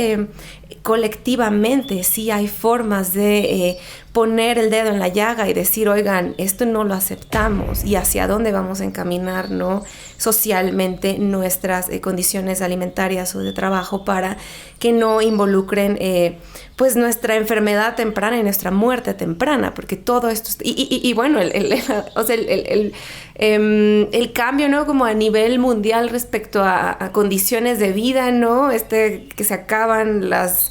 colectivamente sí hay formas de poner el dedo en la llaga y decir, oigan, esto no lo aceptamos, y hacia dónde vamos a encaminar, ¿no?, socialmente nuestras condiciones alimentarias o de trabajo, para que no involucren pues nuestra enfermedad temprana y nuestra muerte temprana, porque todo esto y bueno, el cambio, ¿no?, como a nivel mundial respecto a condiciones de vida, ¿no?, que se acaban las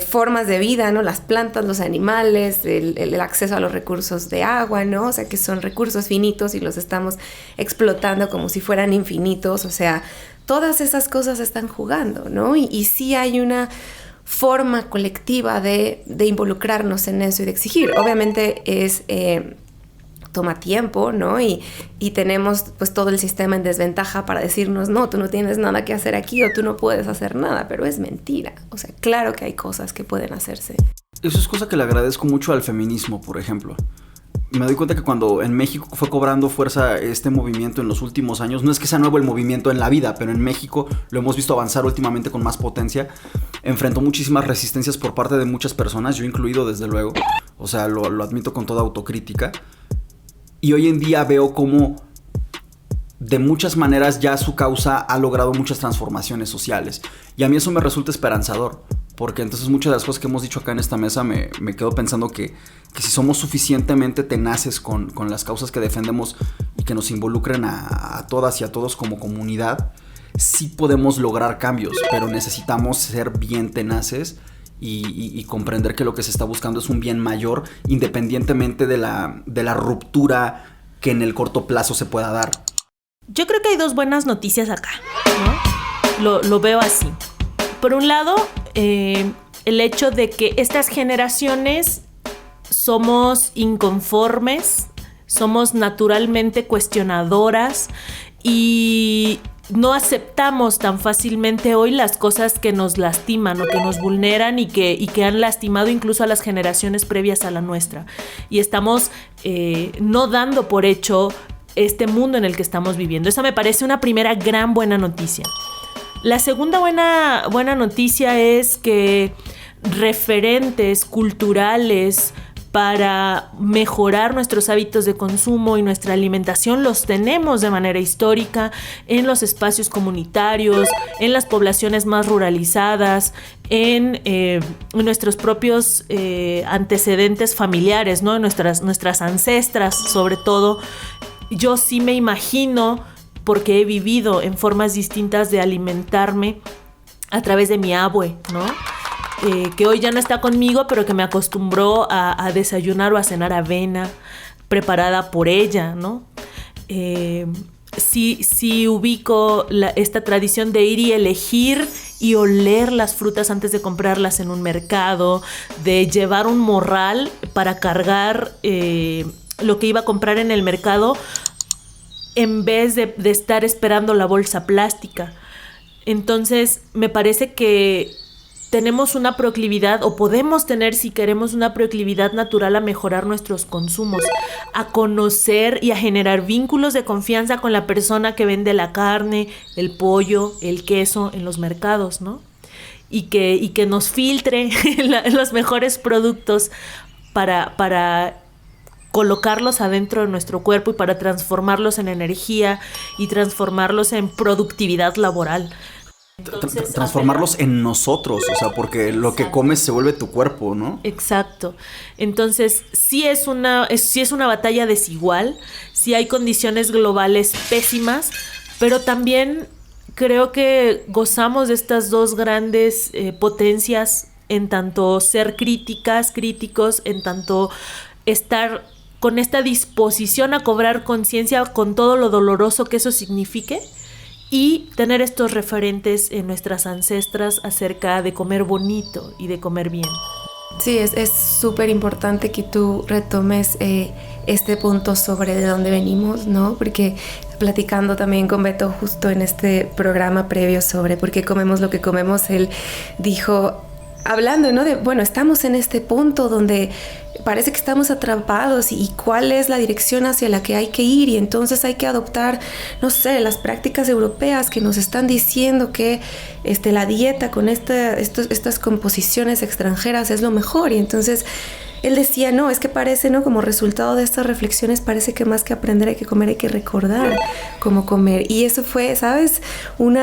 formas de vida, ¿no?, las plantas, los animales, el acceso a los recursos de agua, ¿no?, o sea, que son recursos finitos y los estamos explotando como si fueran infinitos. O sea, todas esas cosas están jugando, ¿no? Y sí hay una forma colectiva de involucrarnos en eso y de exigir. Obviamente toma tiempo, ¿no? Y tenemos pues todo el sistema en desventaja para decirnos, no, tú no tienes nada que hacer aquí, o tú no puedes hacer nada, pero es mentira. O sea, claro que hay cosas que pueden hacerse. Eso es cosa que le agradezco mucho al feminismo, por ejemplo. Me doy cuenta que cuando en México fue cobrando fuerza este movimiento en los últimos años, no es que sea nuevo el movimiento en la vida, pero en México lo hemos visto avanzar últimamente con más potencia, enfrentó muchísimas resistencias por parte de muchas personas, yo incluido, desde luego. O sea, lo admito con toda autocrítica. Y hoy en día veo cómo de muchas maneras ya su causa ha logrado muchas transformaciones sociales. Y a mí eso me resulta esperanzador, porque entonces muchas de las cosas que hemos dicho acá en esta mesa me quedo pensando que si somos suficientemente tenaces con las causas que defendemos y que nos involucren a todas y a todos como comunidad, sí podemos lograr cambios, pero necesitamos ser bien tenaces y comprender que lo que se está buscando es un bien mayor, independientemente de la ruptura que en el corto plazo se pueda dar. Yo creo que hay dos buenas noticias acá, ¿no? Lo veo así. Por un lado, el hecho de que estas generaciones somos inconformes, somos naturalmente cuestionadoras y no aceptamos tan fácilmente hoy las cosas que nos lastiman o que nos vulneran y que han lastimado incluso a las generaciones previas a la nuestra. Y estamos no dando por hecho este mundo en el que estamos viviendo. Esa me parece una primera gran buena noticia. La segunda buena noticia es que referentes culturales para mejorar nuestros hábitos de consumo y nuestra alimentación los tenemos de manera histórica en los espacios comunitarios, en las poblaciones más ruralizadas, en nuestros propios antecedentes familiares, ¿no? Nuestras ancestras, sobre todo. Yo sí me imagino, porque he vivido en formas distintas de alimentarme a través de mi abue, ¿no? Que hoy ya no está conmigo, pero que me acostumbró a desayunar o a cenar avena, preparada por ella, ¿no? Sí ubico esta tradición de ir y elegir y oler las frutas antes de comprarlas en un mercado, de llevar un morral para cargar lo que iba a comprar en el mercado en vez de estar esperando la bolsa plástica. Entonces, me parece que tenemos una proclividad, o podemos tener, si queremos, una proclividad natural a mejorar nuestros consumos, a conocer y a generar vínculos de confianza con la persona que vende la carne, el pollo, el queso en los mercados, ¿no? Y que nos filtre los mejores productos para colocarlos adentro de nuestro cuerpo y para transformarlos en energía y transformarlos en productividad laboral. Entonces, transformarlos en nosotros, o sea, porque lo que comes se vuelve tu cuerpo, ¿no? Exacto. Entonces, sí es una batalla desigual, sí hay condiciones globales pésimas, pero también creo que gozamos de estas dos grandes potencias, en tanto ser críticos, en tanto estar con esta disposición a cobrar conciencia con todo lo doloroso que eso signifique, y tener estos referentes en nuestras ancestras acerca de comer bonito y de comer bien. Sí, es súper importante que tú retomes este punto sobre de dónde venimos, ¿no? Porque platicando también con Beto justo en este programa previo sobre por qué comemos lo que comemos, él dijo, hablando, ¿no? De, bueno, estamos en este punto donde parece que estamos atrapados y cuál es la dirección hacia la que hay que ir, y entonces hay que adoptar, no sé, las prácticas europeas que nos están diciendo que la dieta con estas composiciones extranjeras es lo mejor. Y entonces él decía, no, es que parece, ¿no? Como resultado de estas reflexiones parece que más que aprender hay que comer, hay que recordar cómo comer. Y eso fue, ¿sabes? Un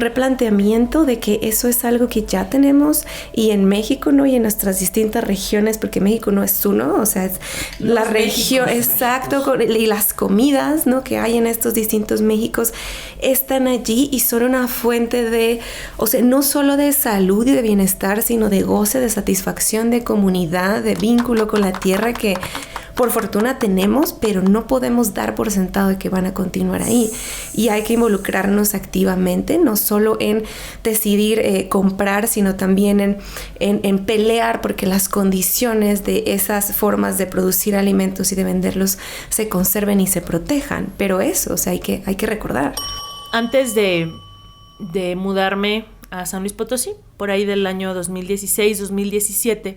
replanteamiento de que eso es algo que ya tenemos y en México, ¿no? Y en nuestras distintas regiones, porque México no es uno, o sea, es la región, exacto, y las comidas, ¿no? Que hay en estos distintos Méxicos están allí y son una fuente de, o sea, no solo de salud y de bienestar, sino de goce, de satisfacción, de comunidad, de vínculo con la tierra que por fortuna tenemos, pero no podemos dar por sentado de que van a continuar ahí. Y hay que involucrarnos activamente, no solo en decidir comprar, sino también en pelear porque las condiciones de esas formas de producir alimentos y de venderlos se conserven y se protejan. Pero eso, o sea, hay que recordar. Antes de mudarme a San Luis Potosí, por ahí del año 2016-2017,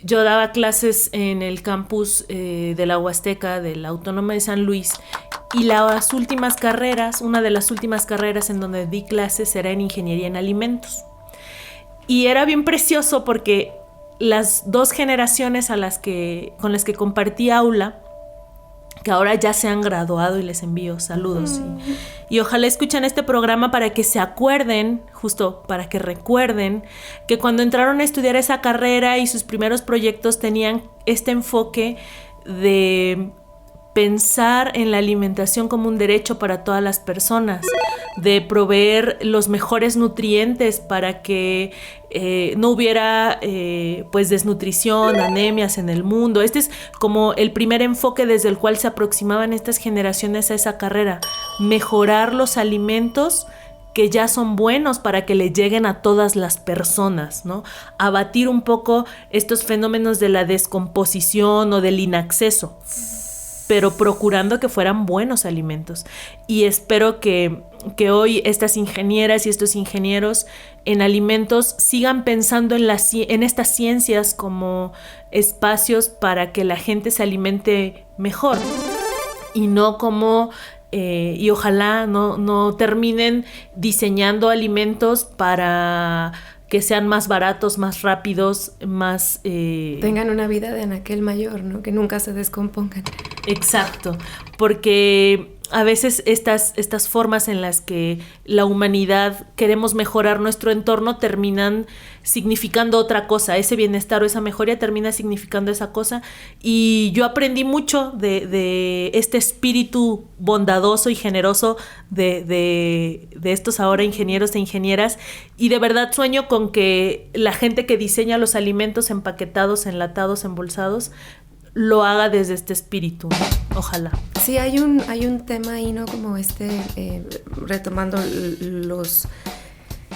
yo daba clases en el campus de la Huasteca, de la Autónoma de San Luis, y las últimas carreras, una de las últimas carreras en donde di clases era en Ingeniería en Alimentos. Y era bien precioso porque las dos generaciones con las que compartí aula, que ahora ya se han graduado y les envío saludos. Y ojalá escuchen este programa para que se acuerden, justo para que recuerden, que cuando entraron a estudiar esa carrera y sus primeros proyectos tenían este enfoque de pensar en la alimentación como un derecho para todas las personas, de proveer los mejores nutrientes para que no hubiera pues desnutrición, anemias en el mundo. Este es como el primer enfoque desde el cual se aproximaban estas generaciones a esa carrera, mejorar los alimentos que ya son buenos para que le lleguen a todas las personas, ¿no? Abatir un poco estos fenómenos de la descomposición o del inacceso, pero procurando que fueran buenos alimentos. Y espero que hoy estas ingenieras y estos ingenieros en alimentos sigan pensando en estas ciencias como espacios para que la gente se alimente mejor, y no como y ojalá no terminen diseñando alimentos para que sean más baratos, más rápidos, más... tengan una vida de anaquel mayor, ¿no? Que nunca se descompongan. Exacto, porque a veces estas formas en las que la humanidad queremos mejorar nuestro entorno terminan significando otra cosa. Ese bienestar o esa mejoría termina significando esa cosa. Y yo aprendí mucho de este espíritu bondadoso y generoso de estos ahora ingenieros e ingenieras. Y de verdad sueño con que la gente que diseña los alimentos empaquetados, enlatados, embolsados, lo haga desde este espíritu, ¿no? Ojalá. Sí, hay un tema ahí, ¿no? Como retomando los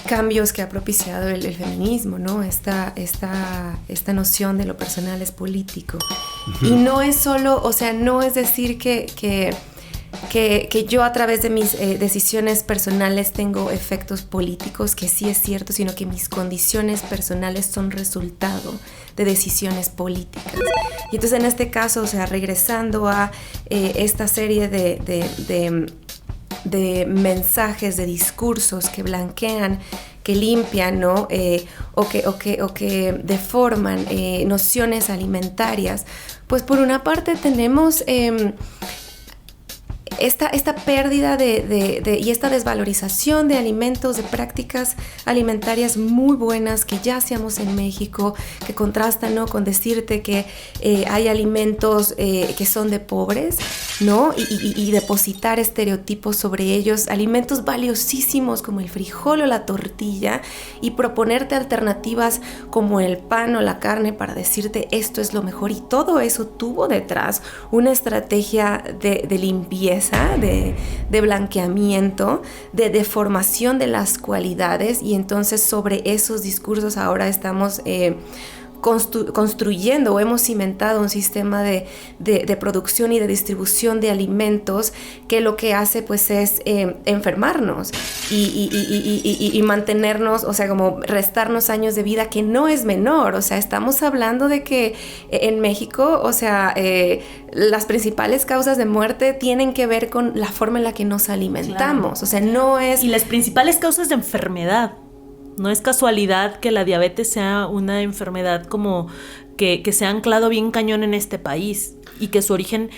cambios que ha propiciado el feminismo, ¿no? Esta noción de lo personal es político. Y no es solo, o sea, no es decir que yo a través de mis decisiones personales tengo efectos políticos, que sí es cierto, sino que mis condiciones personales son resultado de decisiones políticas. Y entonces en este caso, o sea, regresando a esta serie de mensajes, de discursos que blanquean, que limpian, ¿no? O que deforman nociones alimentarias, pues por una parte tenemos esta pérdida y esta desvalorización de alimentos, de prácticas alimentarias muy buenas que ya hacíamos en México, que contrastan, ¿no? Con decirte que hay alimentos que son de pobres, ¿no? Y depositar estereotipos sobre ellos, alimentos valiosísimos como el frijol o la tortilla, y proponerte alternativas como el pan o la carne para decirte esto es lo mejor. Y todo eso tuvo detrás una estrategia de limpieza, de blanqueamiento, de deformación de las cualidades, y entonces sobre esos discursos ahora estamos construyendo o hemos cimentado un sistema de producción y de distribución de alimentos que lo que hace pues es enfermarnos y mantenernos, o sea, como restarnos años de vida, que no es menor. O sea, estamos hablando de que en México, o sea, las principales causas de muerte tienen que ver con la forma en la que nos alimentamos. Claro. O sea, no es... Y las principales causas de enfermedad. No es casualidad que la diabetes sea una enfermedad como que se ha anclado bien cañón en este país, y que su origen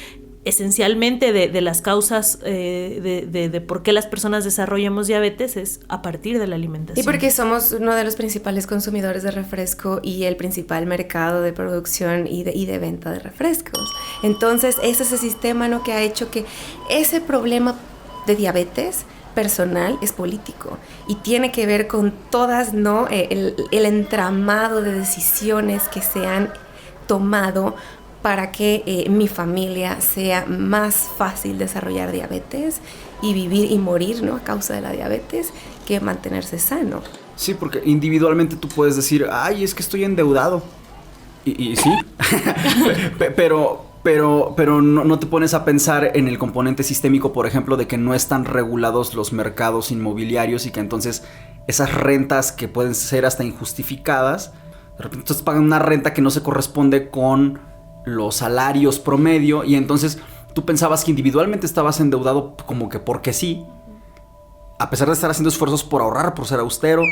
esencialmente de las causas de por qué las personas desarrollamos diabetes es a partir de la alimentación. Y porque somos uno de los principales consumidores de refresco y el principal mercado de producción y de venta de refrescos. Entonces, ese es el sistema, ¿no?, que ha hecho que ese problema de diabetes personal es político y tiene que ver con todas, ¿no?, el entramado de decisiones que se han tomado para que mi familia sea más fácil desarrollar diabetes y vivir y morir, ¿no?, a causa de la diabetes, que mantenerse sano. Sí, porque individualmente tú puedes decir, ay, es que estoy endeudado. Y sí, pero no te pones a pensar en el componente sistémico, por ejemplo, de que no están regulados los mercados inmobiliarios y que entonces esas rentas que pueden ser hasta injustificadas, de repente entonces pagan una renta que no se corresponde con los salarios promedio, y entonces tú pensabas que individualmente estabas endeudado como que porque sí, a pesar de estar haciendo esfuerzos por ahorrar, por ser austero.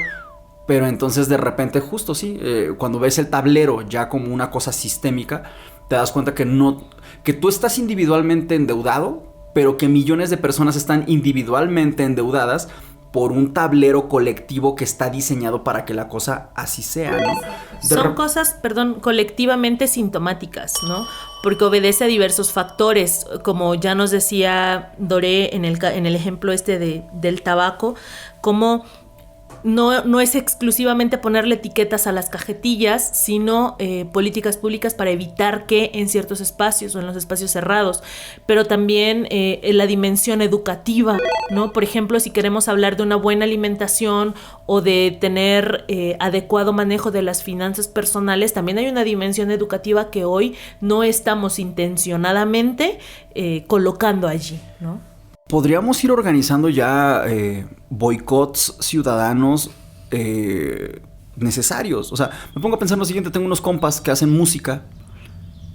Pero entonces de repente justo sí, cuando ves el tablero ya como una cosa sistémica, te das cuenta que tú estás individualmente endeudado, pero que millones de personas están individualmente endeudadas por un tablero colectivo que está diseñado para que la cosa así sea, ¿no? Son cosas, colectivamente sintomáticas, ¿no? Porque obedece a diversos factores, como ya nos decía Doré en el ejemplo del tabaco, como no es exclusivamente ponerle etiquetas a las cajetillas, sino políticas públicas para evitar que en ciertos espacios o en los espacios cerrados, pero también la dimensión educativa, ¿no? Por ejemplo, si queremos hablar de una buena alimentación o de tener adecuado manejo de las finanzas personales, también hay una dimensión educativa que hoy no estamos intencionadamente colocando allí, ¿no? Podríamos ir organizando ya boicots ciudadanos necesarios. O sea, me pongo a pensar lo siguiente: tengo unos compas que hacen música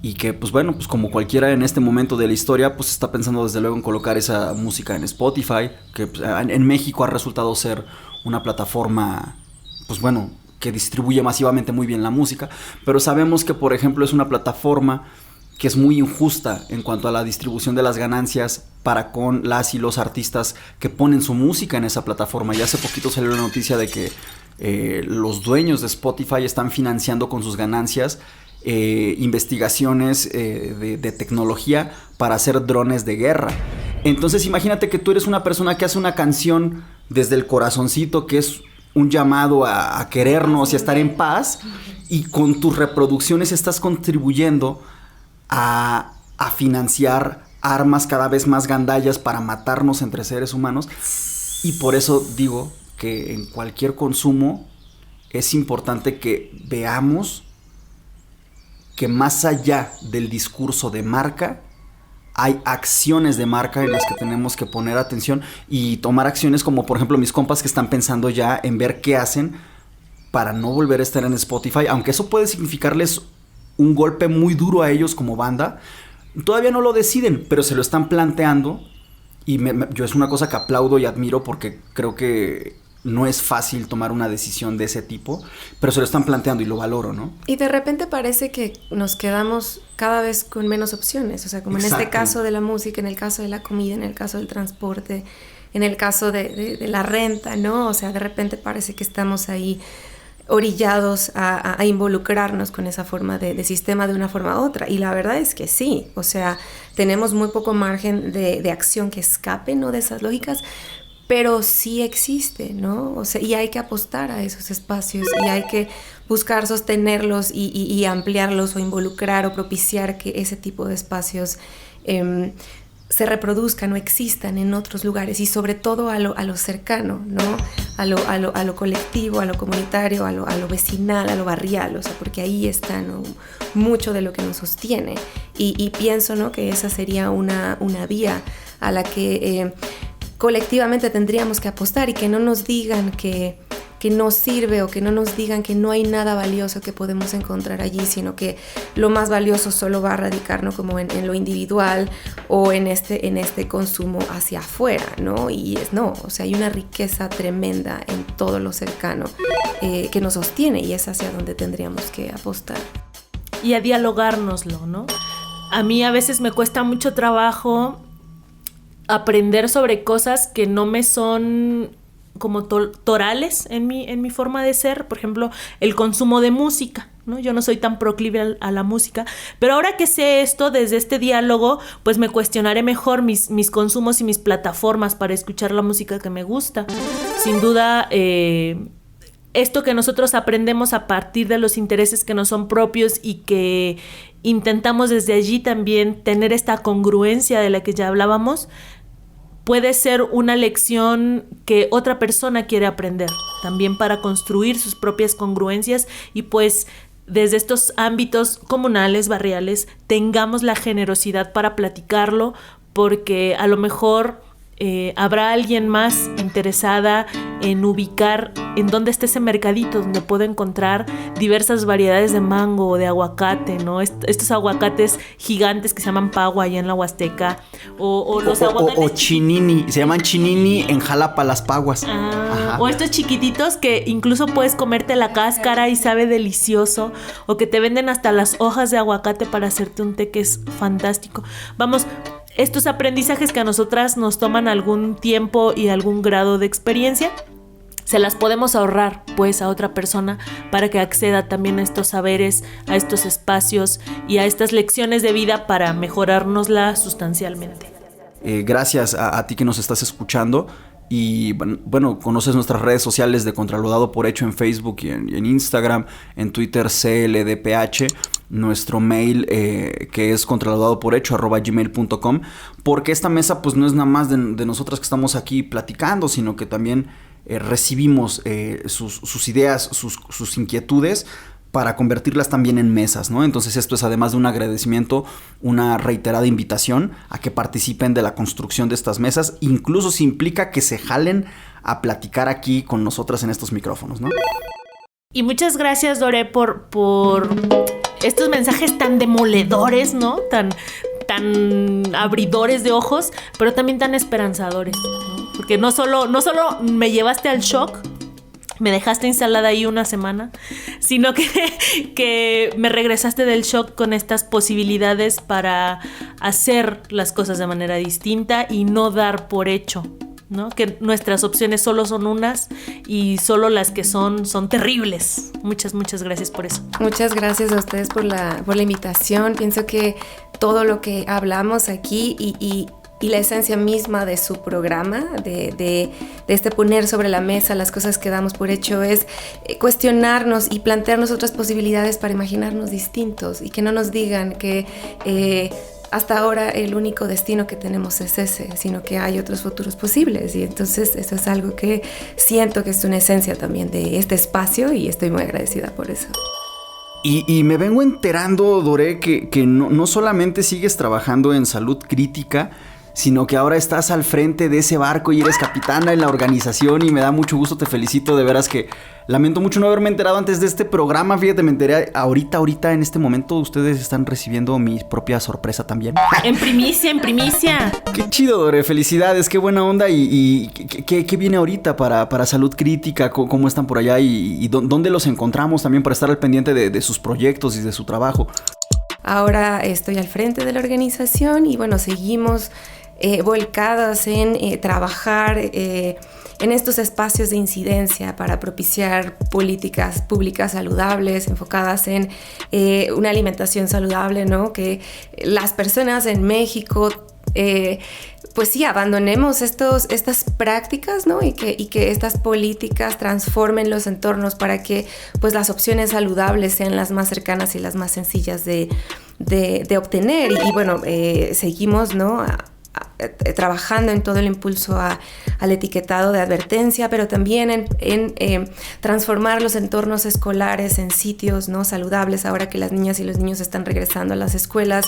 y que, pues bueno, pues como cualquiera en este momento de la historia, pues está pensando desde luego en colocar esa música en Spotify, que pues, en México ha resultado ser una plataforma, pues bueno, que distribuye masivamente muy bien la música, pero sabemos que, por ejemplo, es una plataforma que es muy injusta en cuanto a la distribución de las ganancias para con las y los artistas que ponen su música en esa plataforma. Y hace poquito salió la noticia de que los dueños de Spotify están financiando con sus ganancias investigaciones de tecnología para hacer drones de guerra. Entonces imagínate que tú eres una persona que hace una canción desde el corazoncito, que es un llamado a querernos y a estar en paz, y con tus reproducciones estás contribuyendo a financiar armas cada vez más gandallas para matarnos entre seres humanos. Y por eso digo que en cualquier consumo es importante que veamos que más allá del discurso de marca, hay acciones de marca en las que tenemos que poner atención y tomar acciones, como por ejemplo mis compas que están pensando ya en ver qué hacen para no volver a estar en Spotify, aunque eso puede significarles un golpe muy duro a ellos como banda. Todavía no lo deciden, pero se lo están planteando y yo es una cosa que aplaudo y admiro porque creo que no es fácil tomar una decisión de ese tipo, pero se lo están planteando y lo valoro, ¿no? Y de repente parece que nos quedamos cada vez con menos opciones, o sea, como Exacto. En este caso de la música, en el caso de la comida, en el caso del transporte, en el caso de la renta, ¿no? O sea, de repente parece que estamos ahí orillados a involucrarnos con esa forma de sistema de una forma u otra. Y la verdad es que sí, o sea, tenemos muy poco margen de acción que escape, ¿no? De esas lógicas, pero sí existe, ¿no? O sea, y hay que apostar a esos espacios y hay que buscar sostenerlos y ampliarlos o involucrar o propiciar que ese tipo de espacios se reproduzcan o existan en otros lugares y sobre todo a lo cercano, ¿no? A lo colectivo, a lo comunitario, a lo vecinal, a lo barrial, o sea, porque ahí está, ¿no? Mucho de lo que nos sostiene y pienso, ¿no? Que esa sería una vía a la que colectivamente tendríamos que apostar y que no nos digan que no sirve o que no nos digan que no hay nada valioso que podemos encontrar allí, sino que lo más valioso solo va a radicar, ¿no? Como en lo individual o en este consumo hacia afuera, ¿no? Y no, o sea, hay una riqueza tremenda en todo lo cercano que nos sostiene y es hacia donde tendríamos que apostar. Y a dialogárnoslo, ¿no? A mí a veces me cuesta mucho trabajo aprender sobre cosas que no me son como torales en mi forma de ser. Por ejemplo, el consumo de música, ¿no? Yo no soy tan proclive a la música, pero ahora que sé esto, desde este diálogo, pues me cuestionaré mejor mis consumos y mis plataformas para escuchar la música que me gusta. Sin duda, esto que nosotros aprendemos a partir de los intereses que nos son propios y que intentamos desde allí también tener esta congruencia de la que ya hablábamos, puede ser una lección que otra persona quiere aprender, también para construir sus propias congruencias y pues desde estos ámbitos comunales, barriales, tengamos la generosidad para platicarlo, porque a lo mejor habrá alguien más interesada en ubicar en dónde está ese mercadito donde puedo encontrar diversas variedades de mango o de aguacate, ¿no? Estos aguacates gigantes que se llaman pagua allá en la Huasteca o los aguacates o chinini, se llaman chinini en Jalapa las paguas. O estos chiquititos que incluso puedes comerte la cáscara y sabe delicioso, o que te venden hasta las hojas de aguacate para hacerte un té que es fantástico. Vamos, estos aprendizajes que a nosotras nos toman algún tiempo y algún grado de experiencia, se las podemos ahorrar pues a otra persona para que acceda también a estos saberes, a estos espacios y a estas lecciones de vida para mejorárnosla sustancialmente. Gracias a ti que nos estás escuchando. Y bueno, conoces nuestras redes sociales de Contra lo Dado por Hecho en Facebook y en Instagram, en Twitter CLDPH, nuestro mail que es contralodadoporhecho@gmail.com, porque esta mesa pues no es nada más de nosotras que estamos aquí platicando, sino que también recibimos sus ideas, sus inquietudes, para convertirlas también en mesas, ¿no? Entonces esto es, además de un agradecimiento, una reiterada invitación a que participen de la construcción de estas mesas, incluso si implica que se jalen a platicar aquí con nosotras en estos micrófonos, ¿no? Y muchas gracias, Dore, por estos mensajes tan demoledores, ¿no? Tan abridores de ojos, pero también tan esperanzadores, ¿no? Porque no solo me llevaste al shock, me dejaste instalada ahí una semana, sino que me regresaste del shock con estas posibilidades para hacer las cosas de manera distinta y no dar por hecho, ¿no? Que nuestras opciones solo son unas y solo las que son terribles. Muchas gracias por eso. Muchas gracias a ustedes por la invitación. Pienso que todo lo que hablamos aquí y y la esencia misma de su programa, de este poner sobre la mesa las cosas que damos por hecho, es cuestionarnos y plantearnos otras posibilidades para imaginarnos distintos y que no nos digan que hasta ahora el único destino que tenemos es ese, sino que hay otros futuros posibles. Y entonces eso es algo que siento que es una esencia también de este espacio y estoy muy agradecida por eso. Y me vengo enterando, Doré, que no solamente sigues trabajando en salud crítica, sino que ahora estás al frente de ese barco y eres capitana en la organización, y me da mucho gusto, te felicito, de veras que lamento mucho no haberme enterado antes de este programa. Fíjate, me enteré ahorita en este momento. Ustedes están recibiendo mi propia sorpresa también. En primicia. Qué chido, Doré, felicidades, qué buena onda. ¿Y qué viene ahorita para salud crítica? ¿Cómo están por allá? ¿Y dónde los encontramos también para estar al pendiente de sus proyectos y de su trabajo? Ahora estoy al frente de la organización y bueno, seguimos volcadas en trabajar en estos espacios de incidencia para propiciar políticas públicas saludables, enfocadas en una alimentación saludable, ¿no? Que las personas en México pues sí, abandonemos estas prácticas, ¿no? Y que estas políticas transformen los entornos para que pues las opciones saludables sean las más cercanas y las más sencillas de obtener. Y bueno, seguimos, ¿no? Trabajando en todo el impulso al etiquetado de advertencia, pero también en transformar los entornos escolares en sitios, ¿no? Saludables, ahora que las niñas y los niños están regresando a las escuelas.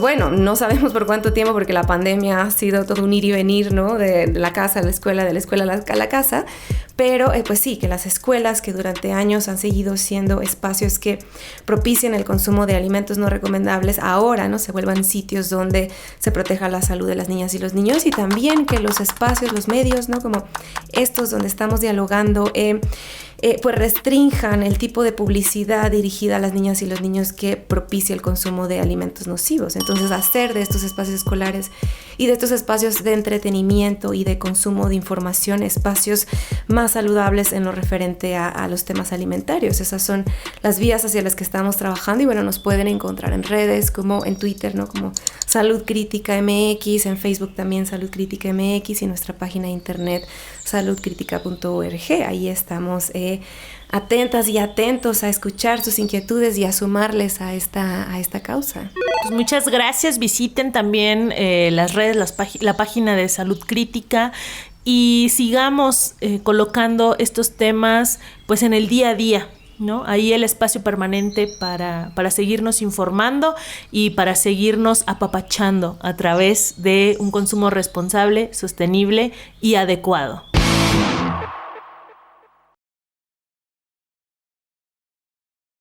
Bueno, no sabemos por cuánto tiempo, porque la pandemia ha sido todo un ir y venir, ¿no? De la casa a la escuela, de la escuela a la casa, pero pues sí, que las escuelas, que durante años han seguido siendo espacios que propician el consumo de alimentos no recomendables, ahora, ¿no? Se vuelvan sitios donde se proteja la salud de las niñas y los niños, y también que los espacios, los medios, ¿no? Como estos donde estamos dialogando, pues restrinjan el tipo de publicidad dirigida a las niñas y los niños que propicia el consumo de alimentos nocivos. Entonces, hacer de estos espacios escolares y de estos espacios de entretenimiento y de consumo de información espacios más saludables en lo referente a los temas alimentarios. Esas son las vías hacia las que estamos trabajando, y bueno, nos pueden encontrar en redes, como en Twitter, ¿no? Como Salud Crítica MX, en Facebook también Salud Crítica MX, y nuestra página de internet saludcritica.org. Ahí estamos atentas y atentos a escuchar sus inquietudes y a sumarles a esta causa. Pues muchas gracias. Visiten también las redes, la página de Salud Crítica, y sigamos colocando estos temas pues en el día a día, ¿no? Ahí el espacio permanente para seguirnos informando y para seguirnos apapachando a través de un consumo responsable, sostenible y adecuado.